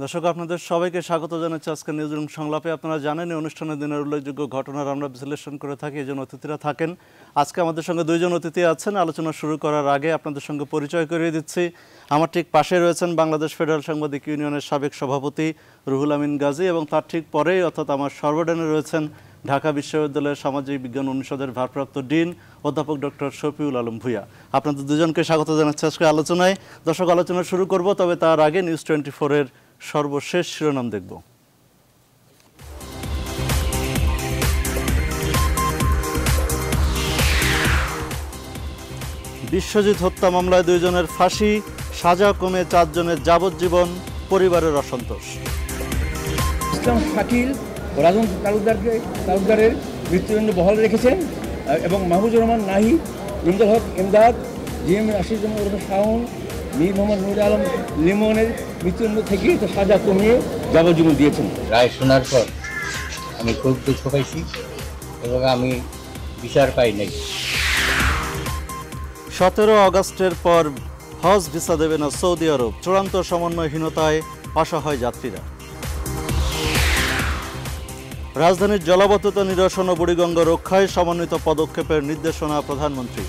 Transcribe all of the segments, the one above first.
দর্শক আপনাদের সবাইকে স্বাগত জানাচ্ছি আজকে নিউজরুম সংলাপে। আপনারা জানেন এই অনুষ্ঠানের দিনের উল্লেখযোগ্য ঘটনার আমরা বিশ্লেষণ করে থাকি, এই জন্য অতিথিরা থাকেন। আজকে আমাদের সঙ্গে দুইজন অতিথি আছেন। আলোচনা শুরু করার আগে আপনাদের সঙ্গে পরিচয় করিয়ে দিচ্ছি। আমার ঠিক পাশে রয়েছেন বাংলাদেশ ফেডারেল সাংবাদিক ইউনিয়নের সাবেক সভাপতি রুহুল আমিন গাজী, এবং তার ঠিক পরেই অর্থাৎ আমার সর্বডানে রয়েছেন ঢাকা বিশ্ববিদ্যালয়ের সামাজিক বিজ্ঞান অনুষদের ভারপ্রাপ্ত ডিন অধ্যাপক ডক্টর শফিউল আলম ভূঁইয়া। আপনাদের দুজনকে স্বাগত জানাচ্ছি আজকে আলোচনায়। দর্শক, আলোচনা শুরু করব, তবে তার আগে নিউজ 24-এর সর্বশেষ শিরোনাম দেখব। বিশ্বজিৎ হত্যা মামলায় 2 জনের ফাঁসি, সাজা কমে 4 জনের যাবজ্জীবন, পরিবারের অসন্তোষ। ইসলাম শাকিল ও রাজন তালুকদারের মৃত্যুদণ্ড বহাল রেখেছেন এবং মাহফুজুর রহমান নাহি, ইমদাদ হক ইমদাদ, জিএম রাশিদুল শাওন, মীর মোহাম্মদ নুর আলম লিমনের মৃত্যুদণ্ড থেকে সাজা কমিয়ে যাবজ্জীবন দিয়েছেন। রায় শোনার পর আমি খুব দুঃখ পাইছি এবং আমি বিচার পাই নাই। 17 আগস্টের পর হজ ভিসা দেবে না সৌদি আরব, চূড়ান্ত সমন্বয়হীনতায় অসহায় যাত্রীরা। রাজধানীর জলাবদ্ধতা নিরসন ও বুড়িগঙ্গা রক্ষায় সমন্বিত পদক্ষেপের নির্দেশনা প্রধানমন্ত্রী।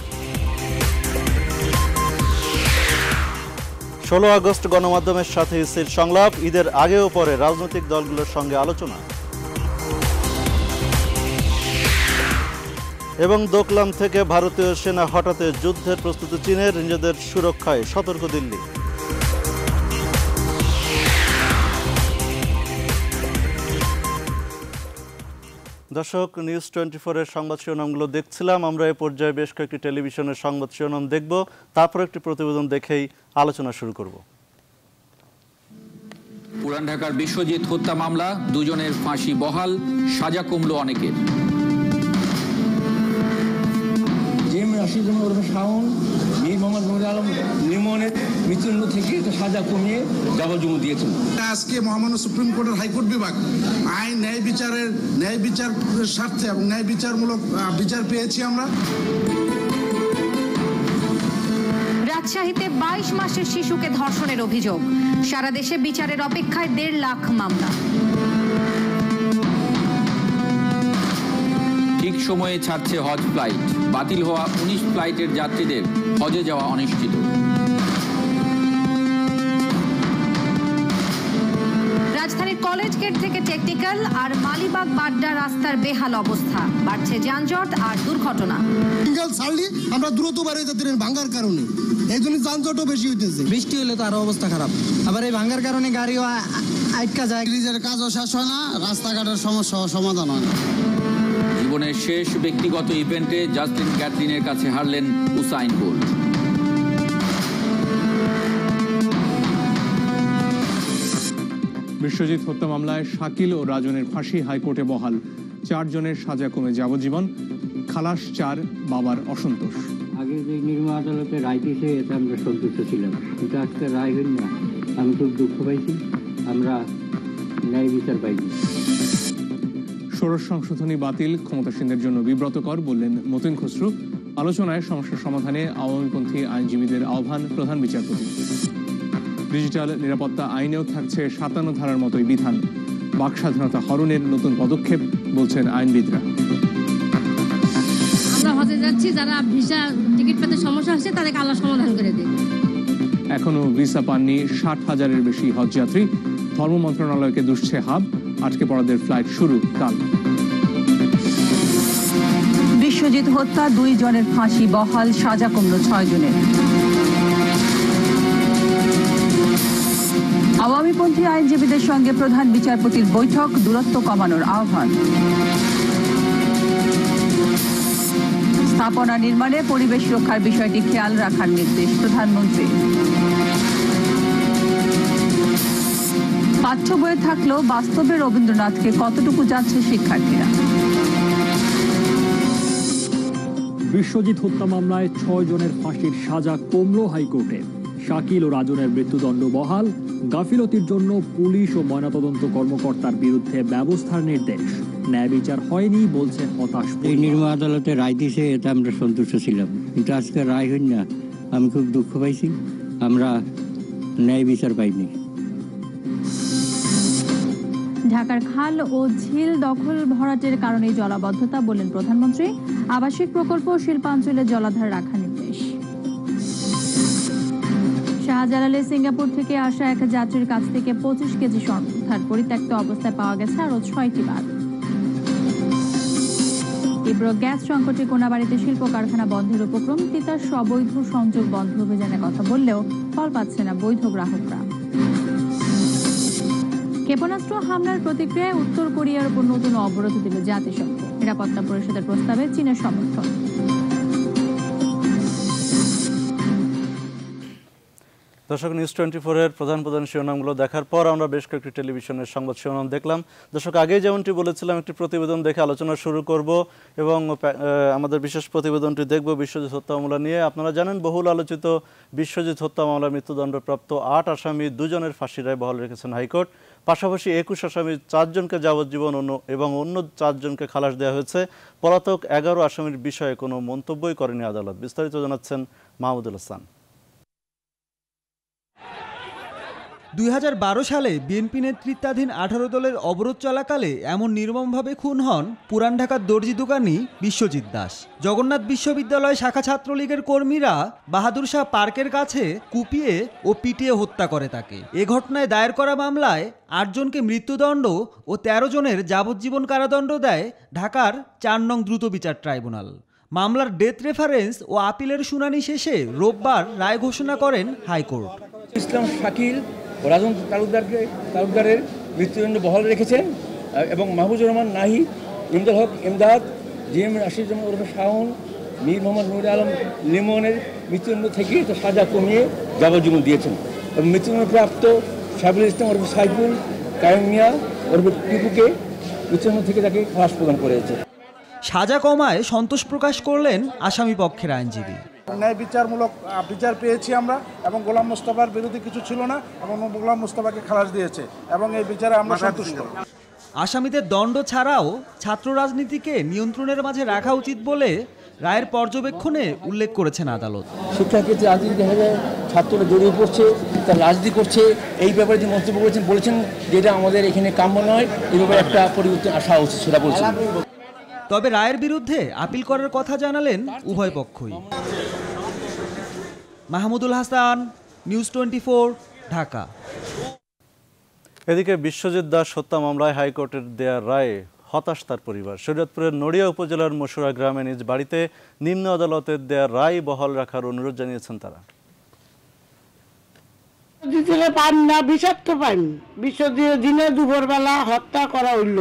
16 আগস্ট গণমাধ্যমের সাথে ইসির সংলাপ, ঈদের আগে ও পরে রাজনৈতিক দলগুলোর সঙ্গে আলোচনা। এবং দোকলাম থেকে ভারতীয় সেনা হটাতে যুদ্ধের প্রস্তুতি চীনের, নিজেদের সুরক্ষায় সতর্ক দিল্লি। দর্শক, নিউজ 24-এর সংবাদ শিরোনামগুলো দেখছিলাম। আমরা এ পর্যায়ে বেশ কয়েকটি টেলিভিশনের সংবাদ শিরোনাম দেখব, তারপর একটি প্রতিবেদন দেখেই আলোচনা শুরু করব। পুরান ঢাকার বিশ্বজিৎ হত্যা মামলা, 2 জনের ফাঁসি বহাল, সাজা কমল অনেকের। জিএম রাশিদুল শাওন, মীর মোহাম্মদ নুর আলম লিমনের মৃত্যুদণ্ড থেকে সাজা কমিয়ে যাবজ্জীবন দিয়েছেন। আজকে মহামান্য সুপ্রিম কোর্টের হাইকোর্ট বিভাগ আইন ন্যায় বিচারের স্বার্থে এবং ন্যায় বিচারমূলক বিচার পেয়েছি আমরা। রাজশাহীতে 22 মাসের শিশুকে ধর্ষণের অভিযোগ, সারা দেশে বিচারের অপেক্ষায় 1.5 লাখ মামলা। ঠিক সময়ে ছাড়ছে হজ ফ্লাইট, বাতিল হওয়া 19 ফ্লাইটের যাত্রীদের হজে যাওয়া অনিশ্চিত। রাজধানীর কলেজ গেট থেকে টেকনিক্যাল আর মালিবাগ বাড্ডা রাস্তার বেহাল অবস্থা, বাড়ছে যানজট আর দুর্ঘটনা। আমরা দ্রুত বাড়ি যেতে ভাঙার কারণে এই জন্য যানজটও বেশি হইতেছে। বৃষ্টি হলে তো আরো অবস্থা খারাপ, আবার এই ভাঙার কারণে গাড়িও আটকা যায়, ব্রিজের কাজও শেষ হয় না, রাস্তাঘাটের সমস্যা সমাধান হয় না। জীবনের শেষ ব্যক্তিগত ইভেন্টে জাস্টিন ক্যাটরিনের কাছে হারলেন উসাইন বোল্ট। বিশ্বজিৎ হত্যা মামলায় শাকিল ও রাজনের ফাঁসি হাইকোর্টে বহাল, 4 জনের সাজা কমে যাবজ্জীবন, খালাস 4, বাবার অসন্তোষ। আগে যে নিম্ন আদালতে রায় দিয়েছে এতে আমরা সন্তুষ্ট ছিলাম, কিন্তু আজকে রায় হইল না, আমি খুব দুঃখ পাইছি, আমরা ন্যায় বিচার পাইনি। ষোড়শ সংশোধনী বাতিল ক্ষমতাসীনদের জন্য বিব্রতকর বললেন মতিন খসরু। আলোচনায় সমস্যার সমাধানে আওয়ামীপন্থী আইনজীবীদের আহ্বান প্রধান বিচারপতি। ডিজিটাল নিরাপত্তা আইনেও থাকছে 57 ধারার মতোই বিধান, বাক স্বাধীনতা হরণের নতুন পদক্ষেপ বলছেন আইনবিদরা। আমরা হজে যাচ্ছি, যারা ভিসা টিকিট পেতে সমস্যা হচ্ছে তাদেরকে আল্লাহ সমাধান করে দেয়। এখনো ভিসা পাননি 60,000-এর বেশি হজযাত্রী, ধর্ম মন্ত্রণালয়কে দুষছে হাব, আটকে পড়াদের ফ্লাইট শুরু কাল। বিশ্বজিৎ হত্যা 2 জনের ফাঁসি বহাল, সাজা কমল 6 জনের। আওয়ামীপন্থী আইনজীবীদের সঙ্গে প্রধান বিচারপতির বৈঠক, দূরত্ব কমানোর আহ্বান। স্থাপনা নির্মাণে পরিবেশ রক্ষার বিষয়টি খেয়াল রাখার নির্দেশ প্রধানমন্ত্রী। পাঠ্য বইয়ে থাকলেও বাস্তবে রবীন্দ্রনাথকে কতটুকু জানছে শিক্ষার্থীরা। বিশ্বজিৎ হত্যা মামলায় 6 জনের ফাঁসির সাজা কমল হাইকোর্টে, শাকিল ও রাজনের মৃত্যুদণ্ড বহাল, গাফিলতির জন্য পুলিশ ও ময়নাতদন্ত কর্মকর্তার বিরুদ্ধে ব্যবস্থার নির্দেশ। ন্যায় বিচার হয়নি বলছেন হতাশ। এই নিম্ন আদালতে রায় দিয়েছে এতে আমরা সন্তুষ্ট ছিলাম, কিন্তু আজকে রায় হইল না, আমি খুব দুঃখ পাইছি, আমরা ন্যায় বিচার পাইনি। ঢাকার খাল ও ঝিল দখল ভরাটের কারণে জলাবদ্ধতা বললেন প্রধানমন্ত্রী। আবাসিক প্রকল্প ও শিল্পাঞ্চলে জলাধার রাখা নির্দেশ। শাহজালালে সিঙ্গাপুর থেকে আসা এক যাত্রীর কাছ থেকে 25 কেজি স্বর্ণ উদ্ধার, পরিত্যক্ত অবস্থায় পাওয়া গেছে আরো 6টি বার। তীব্র গ্যাস সংকটে কোনাবাড়িতে শিল্প কারখানা বন্ধের উপক্রম, তিতাস অবৈধ সংযোগ বন্ধ অভিযানের কথা বললেও ফল পাচ্ছে না বৈধ গ্রাহকরা। ক্ষেপণাস্ত্র হামলার প্রতিক্রিয়ায় উত্তর কোরিয়ার উপর নতুন অবরোধ দিল জাতিসংঘ। নিরাপত্তা পরিষদের প্রস্তাবে চীনের সমর্থন। দর্শক, নিউজ 24-এর প্রধান প্রধান শিরোনামগুলো দেখার পর আমরা বেশ কয়েকটি টেলিভিশনের সংবাদ শিরোনাম দেখলাম। দর্শক, আগেই যেমনটি বলেছিলাম একটি প্রতিবেদন দেখে আলোচনা শুরু করব এবং আমাদের বিশেষ প্রতিবেদনটি দেখব বিশ্বজিৎ হত্যা মামলা নিয়ে। আপনারা জানেন বহুল আলোচিত বিশ্বজিৎ হত্যা মামলায় মৃত্যুদণ্ডপ্রাপ্ত 8 আসামি 2 জনের ফাঁসির রায় বহাল রেখেছেন হাইকোর্ট। পাশাপাশি 21 আসামি 4 জনকে যাবজ্জীবন এবং অন্য 4 জনকে খালাস দেওয়া হয়েছে। পলাতক 11 আসামির বিষয়ে কোনো মন্তব্যই করেনি আদালত। বিস্তারিত জানাচ্ছেন মাহমুদুল হাসান। 2012 সালে বিএনপি নেতৃত্বাধীন 18 দলের অবরোধ চলাকালে এমন নির্মমভাবে খুন হন পুরান ঢাকার দর্জি দোকানি বিশ্বজিৎ দাস। জগন্নাথ বিশ্ববিদ্যালয় শাখা ছাত্রলীগের কর্মীরা বাহাদুর শাহ পার্কের কাছে কুপিয়ে ও পিটিয়ে হত্যা করে তাকে। এ ঘটনায় দায়ের করা মামলায় 8 জনকে মৃত্যুদণ্ড ও 13 জনের যাবজ্জীবন কারাদণ্ড দেয় ঢাকার 4 নং দ্রুত বিচার ট্রাইব্যুনাল। মামলার ডেথ রেফারেন্স ও আপিলের শুনানি শেষে রোববার রায় ঘোষণা করেন হাইকোর্ট। ইসলাম শাকিল ও রাজন তালুকদারের মৃত্যুদণ্ড বহাল রেখেছেন এবং মাহবুজুর রহমান নাহি, ইমদাদ হক এমদাদ, জিএম রাশিদুজ্জামান ওরফে শাওন, মীর মোহাম্মদ নুর আলম লিমনের মৃত্যুদণ্ড থেকে তো সাজা কমিয়ে যাবজ্জীবন দিয়েছেন এবং মৃত্যুদণ্ডপ্রাপ্ত সাইফুল ইসলাম ওরফে সাইফুল, কায়েম মিয়া ওরফে টিপুকে মৃত্যুদণ্ড থেকে তাকে খালাস প্রদান করেছে। সাজা কমায় সন্তোষ প্রকাশ করলেন আসামি পক্ষের আইনজীবী। ন্যায় বিচারমূলক বিচার পেয়েছি আমরা এবং গোলাম মোস্তফার বিরোধী কিছু ছিল না এবং গোলাম মোস্তফাকে খালাস দিয়েছে এবং এই বিচারে আমরা সন্তুষ্ট। আসামিদের দণ্ড ছাড়াও ছাত্র রাজনীতিকে নিয়ন্ত্রণের মাঝে রাখা উচিত বলে রায়ের পর্যবেক্ষণে উল্লেখ করেছেন আদালত। শিক্ষাক্ষেত্রে রাজনীতি দেখা যায় ছাত্ররা জড়িয়ে পড়ছে, তার রাজনীতি করছে, এই ব্যাপারে যে মন্তব্য বলেছেন যেটা আমাদের এখানে কাম্য নয়, এই ব্যাপারে একটা পরিবর্তন আসা উচিত সেটা বলছেন। তবে রায়ের বিরুদ্ধে আপিল করার কথা জানালেন উভয় পক্ষই। মাহমুদুল হাসান, নিউজ 24, ঢাকা। এদিকে বিশ্বজিৎ দাস হত্যা মামলায় হাইকোর্টের দেয়া রায়ে হতাশ তার পরিবার। শরীয়তপুরের নড়িয়া উপজেলার মশুরা গ্রামে নিজ বাড়িতে নিম্ন আদালতের দেয়া রায় বহাল রাখার অনুরোধ জানিয়েছেন তারা। পান না, বিষাক্ত পান, দিনে দুপুরবেলা হত্যা করা হইল,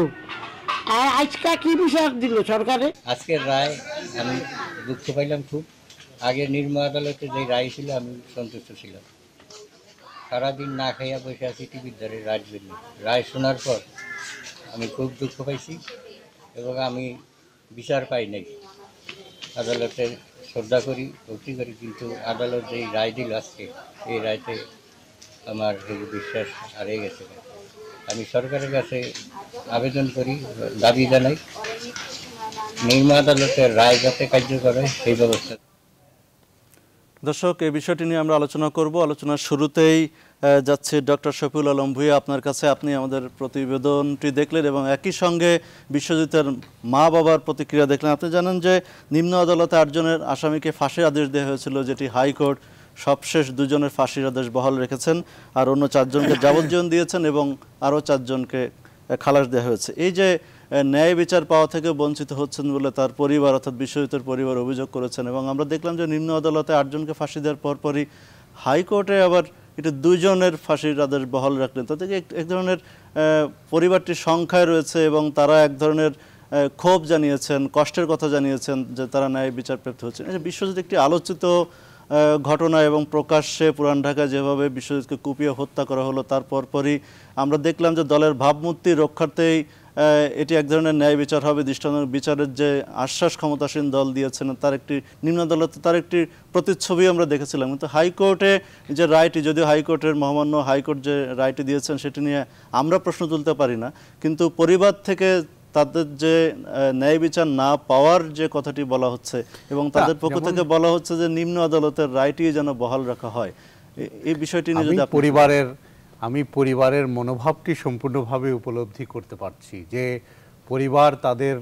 আর আজকে কি বিষয় দিল সরকারে। আজকের রায় আমি দুঃখ পাইলাম খুব। আগে নিম্ন আদালতে যে রায় ছিল আমি সন্তুষ্ট ছিলাম। সারাদিন না খাইয়া বসে আছি টিভির ধারে রাজবেলি। রায় শোনার পর আমি খুব দুঃখ পাইছি এবং আমি বিচার পাই নাই। আদালতের শ্রদ্ধা করি, ভক্তি করি, কিন্তু আদালত যেই রায় দিল আজকে, এই রায়তে আমার বিশ্বাস হারিয়ে গেছে। আমি সরকারের কাছে আবেদন করি, দাবি জানাই নিম্ন আদালতের রায় যাতে কার্যকর হয় সেই ব্যবস্থা। দর্শক, এই বিষয়টি নিয়ে আমরা আলোচনা করব। আলোচনার শুরুতেই যাচ্ছে ডক্টর শফিউল আলম ভূঁইয়া আপনার কাছে। আপনি আমাদের প্রতিবেদনটি দেখলেন এবং একই সঙ্গে বিশ্বজিতের মা বাবার প্রতিক্রিয়া দেখলেন। আপনি জানেন যে নিম্ন আদালতে 8 জনের আসামিকে ফাঁসির আদেশ দেওয়া হয়েছিল, যেটি হাইকোর্ট সবশেষ 2 জনের ফাঁসির আদেশ বহাল রেখেছেন, আর অন্য 4 জনকে যাবজ্জীবন দিয়েছেন এবং আরও 4 জনকে খালাস দেওয়া হয়েছে। এই যে ন্যায় বিচার পাওয়া থেকে বঞ্চিত হচ্ছেন বলে তার পরিবার অর্থাৎ বিশ্বজিতের পরিবার অভিযোগ করেছেন এবং আমরা দেখলাম যে নিম্ন আদালতে 8 জনকে ফাঁসি দেওয়ার পরপরই হাইকোর্টে আবার এটা 2 জনের ফাঁসির আদেশ বহাল রাখলেন। তাতে এক ধরনের পরিবারটির সংখ্যায় রয়েছে এবং তারা এক ধরনের ক্ষোভ জানিয়েছেন, কষ্টের কথা জানিয়েছেন যে তারা ন্যায় বিচার প্রাপ্ত হচ্ছেন। বিশ্বজিৎ একটি আলোচিত ঘটনা এবং প্রকাশ্যে পুরান ঢাকায় যেভাবে বিশ্বজিৎকে কুপিয়ে হত্যা করা হলো, তার পরপরই আমরা দেখলাম যে দলের ভাবমূর্তি রক্ষার্থেই এটি এক ধরনের ন্যায় বিচার হবে, দৃষ্টান্তমূলক বিচারের যে আশ্বাস ক্ষমতাসীন দল দিয়েছেন তার একটি নিম্ন আদালতে তার একটি প্রতিচ্ছবি আমরা দেখেছিলাম। কিন্তু হাইকোর্টে যে রায়টি, যদিও হাইকোর্টের মহামান্য হাইকোর্ট যে রায়টি দিয়েছেন সেটি নিয়ে আমরা প্রশ্ন তুলতে পারি না, কিন্তু পরিবার থেকে তাদের যে ন্যায় বিচার না পাওয়ার যে কথাটি বলা হচ্ছে এবং তাদের পক্ষ থেকে বলা হচ্ছে যে নিম্ন আদালতের রায়টি যেন বহাল রাখা হয়, এই বিষয়টি নিয়ে যদি পরিবারের আমি পরিবারের মনোভাবটি সম্পূর্ণভাবে উপলব্ধি করতে পারছি যে পরিবার তাদের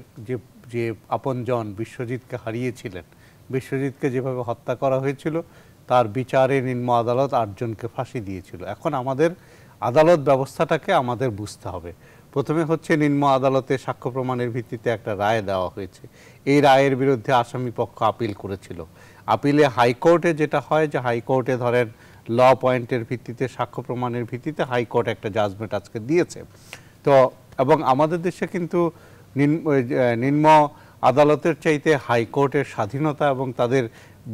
যে আপনজন বিশ্বজিৎকে হারিয়েছিলেন, বিশ্বজিৎকে যেভাবে হত্যা করা হয়েছিল তার বিচারে নিম্ন আদালত 8 জনকে ফাঁসি দিয়েছিল। এখন আমাদের আদালত ব্যবস্থাটাকে আমাদের বুঝতে হবে। প্রথমে হচ্ছে নিম্ন আদালতে সাক্ষ্য প্রমাণের ভিত্তিতে একটা রায় দেওয়া হয়েছে। এই রায়ের বিরুদ্ধে আসামি পক্ষ আপিল করেছিল। আপিলে হাইকোর্টে যেটা হয় যে হাইকোর্টে ধরেন ল পয়েন্টের ভিত্তিতে সাক্ষ্য প্রমাণের ভিত্তিতে হাইকোর্ট একটা জাজমেন্ট আজকে দিয়েছে। তো এবং আমাদের দেশে কিন্তু নিম্ন আদালতের চাইতে হাইকোর্টের স্বাধীনতা এবং তাদের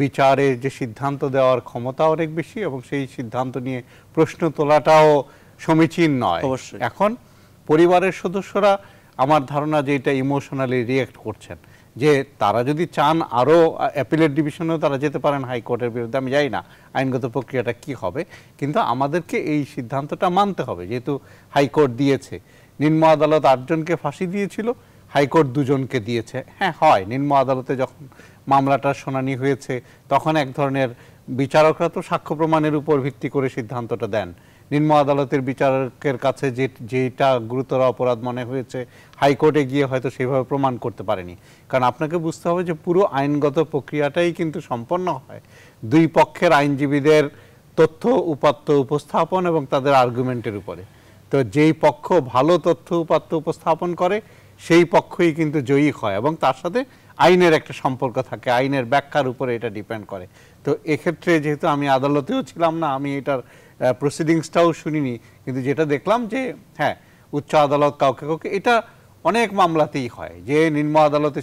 বিচারে যে সিদ্ধান্ত দেওয়ার ক্ষমতা অনেক বেশি এবং সেই সিদ্ধান্ত নিয়ে প্রশ্ন তোলাটাও সমীচীন নয়। এখন পরিবারের সদস্যরা আমার ধারণা যে এটা ইমোশনালি রিঅ্যাক্ট করছেন, যে তারা যদি চান আরও অ্যাপিলেট ডিভিশনেও তারা যেতে পারেন হাইকোর্টের বিরুদ্ধে, আমি জানি না আইনগত প্রক্রিয়াটা কি হবে, কিন্তু আমাদেরকে এই সিদ্ধান্তটা মানতে হবে। যেহেতু হাইকোর্ট দিয়েছে, নিম্ন আদালত 8 জনকে ফাঁসি দিয়েছিল, হাইকোর্ট 2 জনকে দিয়েছে। হ্যাঁ, হয় নিম্ন আদালতে যখন মামলাটার শুনানি হয়েছে তখন এক ধরনের বিচারকরা তো সাক্ষ্য প্রমাণের উপর ভিত্তি করে সিদ্ধান্তটা দেন। নিম্ন আদালতের বিচারকের কাছে যেটা গুরুতর অপরাধ মনে হয়েছে হাইকোর্টে গিয়ে হয়তো সেভাবে প্রমাণ করতে পারেনি। কারণ আপনাকে বুঝতে হবে যে পুরো আইনগত প্রক্রিয়াটাই কিন্তু সম্পন্ন হয় 2 পক্ষের আইনজীবীদের তথ্য উপাত্ত উপস্থাপন এবং তাদের আর্গুমেন্টের উপরে। তো যেই পক্ষ ভালো তথ্য উপাত্ত উপস্থাপন করে সেই পক্ষই কিন্তু জয়ী হয় এবং তার সাথে আইনের একটা সম্পর্ক থাকে, আইনের ব্যাখ্যার উপরে এটা ডিপেন্ড করে। তো এক্ষেত্রে যেহেতু আমি আদালতেও ছিলাম না, আমি এটার প্রসিডিংসটাও শুনিনি, কিন্তু যেটা দেখলাম যে হ্যাঁ উচ্চ আদালত কাউকে কাউকে, এটা অনেক মামলাতেই হয় যে নিম্ন আদালতে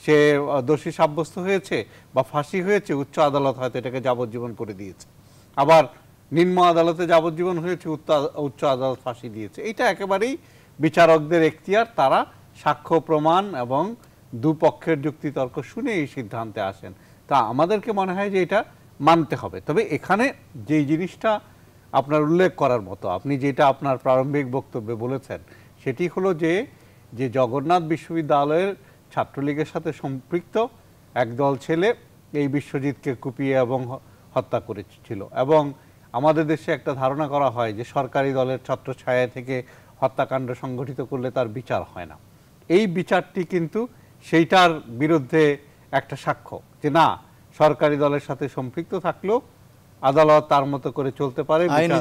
সে দোষী সাব্যস্ত হয়েছে বা ফাঁসি হয়েছে, উচ্চ আদালত হয়তো এটাকে যাবজ্জীবন করে দিয়েছে, আবার নিম্ন আদালতে যাবজ্জীবন হয়েছে, উচ্চ আদালত ফাঁসি দিয়েছে। এটা একেবারেই বিচারকদের এখতিয়ার, তারা সাক্ষ্য প্রমাণ এবং দুপক্ষের যুক্তিতর্ক শুনে এই সিদ্ধান্তে আসেন। তা আমাদেরকে মনে হয় যে এটা মানতে হবে। তবে এখানে যেই জিনিসটা আপনার উল্লেখ করার মতো, আপনি যেটা আপনার প্রারম্ভিক বক্তব্যে বলেছেন, সেটি হলো যে জগন্নাথ বিশ্ববিদ্যালয়ের ছাত্রলীগের সাথে সম্পৃক্ত একদল ছেলে এই বিশ্বজিৎকে কুপিয়ে এবং হত্যা করেছিল। এবং আমাদের দেশে একটা ধারণা করা হয় যে সরকারি দলের ছত্রছায়া থেকে হত্যাকাণ্ড সংগঠিত করলে তার বিচার হয় না। এই বিচারটি কিন্তু সেইটার বিরুদ্ধে একটা সাক্ষ্য যে না, সরকারি দলের সাথে সম্পৃক্ত থাকলেও আদালত তার মতো করে চলতে পারে, আইন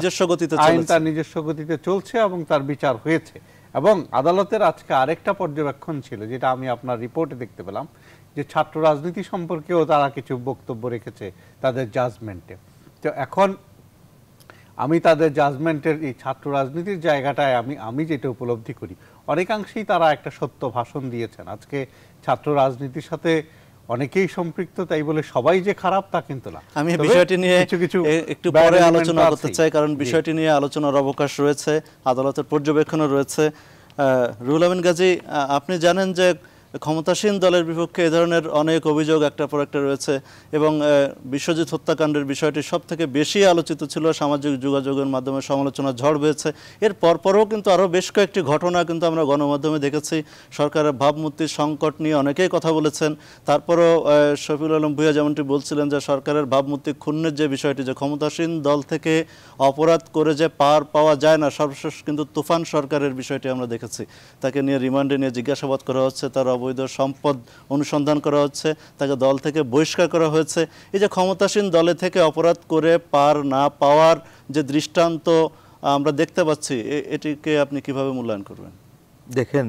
তার নিজস্ব গতিতে চলছে এবং তার বিচার হয়েছে। এবং আদালতের আজকে আরেকটা পর্যবেক্ষণ ছিল, যেটা আমি আপনার রিপোর্টে দেখতে পেলাম, যে ছাত্র রাজনীতি সম্পর্কেও তারা কিছু বক্তব্য রেখেছে তাদের জাজমেন্টে। তো এখন আমি তাদের জাজমেন্টের এই ছাত্র রাজনীতির জায়গাটায় আমি যেটা উপলব্ধি করি, অনেকাংশেই তারা একটা সত্য ভাষণ দিয়েছেন। আজকে ছাত্র রাজনীতির সাথে অনেকেই সম্পৃক্ত, তাই বলে সবাই যে খারাপ তা কিন্তু না। আমি বিষয়টি নিয়ে একটু পরে আলোচনা করতে চাই, কারণ বিষয়টি নিয়ে আলোচনার অবকাশ রয়েছে, আদালতের পর্যবেক্ষণও রয়েছে। রুহুল আমিন গাজী, আপনি জানেন যে ক্ষমতাসীন দলের বিপক্ষে এ ধরনের অনেক অভিযোগ একটার পর একটা রয়েছে এবং বিশ্বজিৎ হত্যাকাণ্ডের বিষয়টি সব থেকে বেশি আলোচিত ছিল, সামাজিক যোগাযোগের মাধ্যমে সমালোচনার ঝড় হয়েছে। এর পরপরও কিন্তু আরও বেশ কয়েকটি ঘটনা কিন্তু আমরা গণমাধ্যমে দেখেছি। সরকারের ভাবমূর্তির সংকট নিয়ে অনেকেই কথা বলেছেন। তারপরও শফিউল আলম ভূঁইয়া যেমনটি বলছিলেন যে সরকারের ভাবমূর্তি ক্ষুণ্ণের যে বিষয়টি, যে ক্ষমতাসীন দল থেকে অপরাধ করে যে পার পাওয়া যায় না, সর্বশেষ কিন্তু তুফান সরকারের বিষয়টি আমরা দেখেছি। তাকে নিয়ে রিমান্ডে নিয়ে জিজ্ঞাসাবাদ করা হচ্ছে, তার অবৈধ সম্পদ অনুসন্ধান করা হচ্ছে, তাকে দল থেকে বহিষ্কার করা হয়েছে। এই যে ক্ষমতাসীন দলে থেকে অপরাধ করে পার না পাওয়ার যে দৃষ্টান্ত আমরা দেখতে পাচ্ছি, এটিকে আপনি কিভাবে মূল্যায়ন করবেন? দেখেন,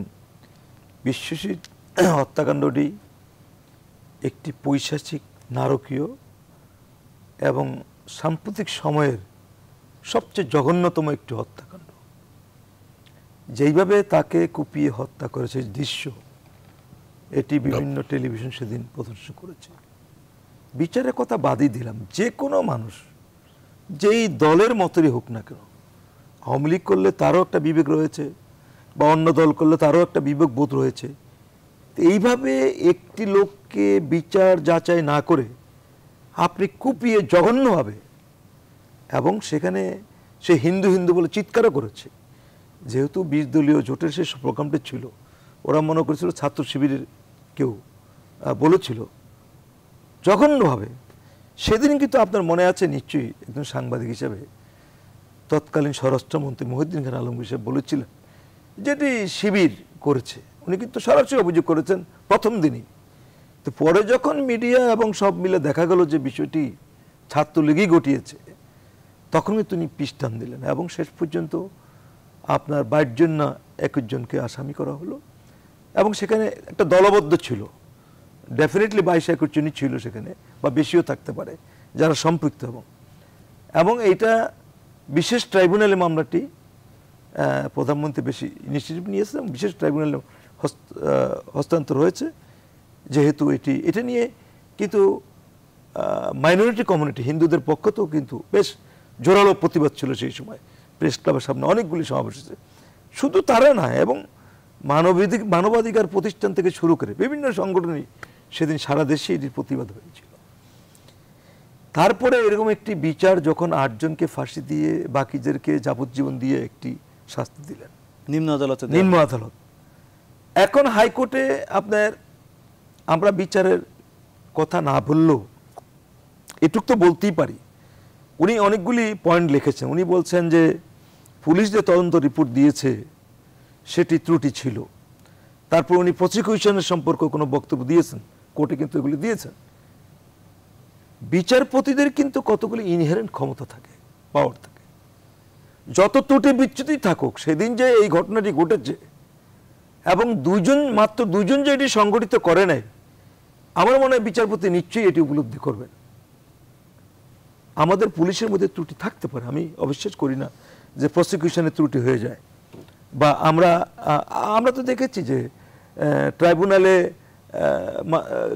বিশ্বজিৎ হত্যাকাণ্ডটি একটি পৈশাচিক, নারকীয় এবং সাম্প্রতিক সময়ের সবচেয়ে জঘন্যতম একটি হত্যাকাণ্ড। যেইভাবে তাকে কুপিয়ে হত্যা করেছে দৃশ্য, এটি বিভিন্ন টেলিভিশন সেদিন প্রদর্শন করেছে। বিচারের কথা বাদই দিলাম, যে কোনো মানুষ যেই দলের মতই হোক না কেন, আওয়ামী লীগ করলে তারও একটা বিবেক রয়েছে বা অন্য দল করলে তারও একটা বিবেক বোধ রয়েছে। এইভাবে একটি লোককে বিচার যাচাই না করে আপনি কুপিয়ে জঘন্যভাবে, এবং সেখানে সে হিন্দু হিন্দু বলে চিৎকারও করেছে। যেহেতু 20 দলীয় জোটের শেষ প্রোগ্রামটি ছিল, ওরা মনে করেছিল ছাত্র শিবিরের কেউ বলেছিল জঘন্যভাবে। সেদিন কিন্তু আপনার মনে আছে নিশ্চয়ই, একজন সাংবাদিক হিসেবে তৎকালীন স্বরাষ্ট্রমন্ত্রী মহিউদ্দিন খান আলমগীর সাহেব বলেছিলেন যেটি শিবির করেছে। উনি কিন্তু সরাসরি অভিযোগ করেছেন প্রথম দিনই। তো পরে যখন মিডিয়া এবং সব মিলে দেখা গেল যে বিষয়টি ছাত্রলীগই ঘটিয়েছে, তখন তিনি পিছ টান দিলেন এবং শেষ পর্যন্ত আপনার 22 জন না 21 জনকে আসামি করা হলো। এবং সেখানে একটা দলবদ্ধ ছিল, ডেফিনেটলি 22-21 জনই ছিল সেখানে, বা বেশিও থাকতে পারে যারা সম্পৃক্ত। এবং এইটা বিশেষ ট্রাইব্যুনালে মামলাটি প্রধানমন্ত্রী বেশি ইনিশিয়েটিভ নিয়েছে এবং বিশেষ ট্রাইব্যুনালে হস্তান্তর হয়েছে, যেহেতু এটা নিয়ে কিন্তু মাইনরিটি কমিউনিটি হিন্দুদের পক্ষ থেকেও কিন্তু বেশ জোরালো প্রতিবাদ ছিল সেই সময়। প্রেস ক্লাবের সামনে অনেকগুলি সমাবেশ হয়েছে। শুধু তারা না, এবং মানবাধিকার প্রতিষ্ঠান থেকে শুরু করে বিভিন্ন সংগঠনই সেদিন সারা দেশে এটির প্রতিবাদ হয়েছিল। তারপরে এরকম একটি বিচার যখন 8 জনকে ফাঁসি দিয়ে বাকিদেরকে যাবজ্জীবন দিয়ে একটি শাস্তি দিলেন নিম্ন আদালত। এখন হাইকোর্টে আপনার আমরা বিচারের কথা না বললেও এটুক তো বলতেই পারি, উনি অনেকগুলি পয়েন্ট লিখেছেন। উনি বলছেন যে পুলিশ যে তদন্ত রিপোর্ট দিয়েছে সেটি ত্রুটি ছিল। তারপর উনি প্রসিকিউশনের সম্পর্কে কোনো বক্তব্য দিয়েছেন, কোর্টে কিন্তু এগুলি দিয়েছেন। বিচারপতিদের কিন্তু কতগুলি ইনহেরেন্ট ক্ষমতা থাকে, পাওয়ার থাকে। যত ত্রুটি বিচ্যুতি থাকুক, সেদিন যে এই ঘটনাটি ঘটেছে এবং মাত্র দুজন যে এটি সংগঠিত করে নাই, আমার মনে হয় বিচারপতি নিশ্চয়ই এটি উপলব্ধি করবেন। আমাদের পুলিশের মধ্যে ত্রুটি থাকতে পারে, আমি অবিশ্বাস করি না যে প্রসিকিউশনে ত্রুটি হয়ে যায়। বা আমরা তো দেখেছি যে ট্রাইব্যুনালে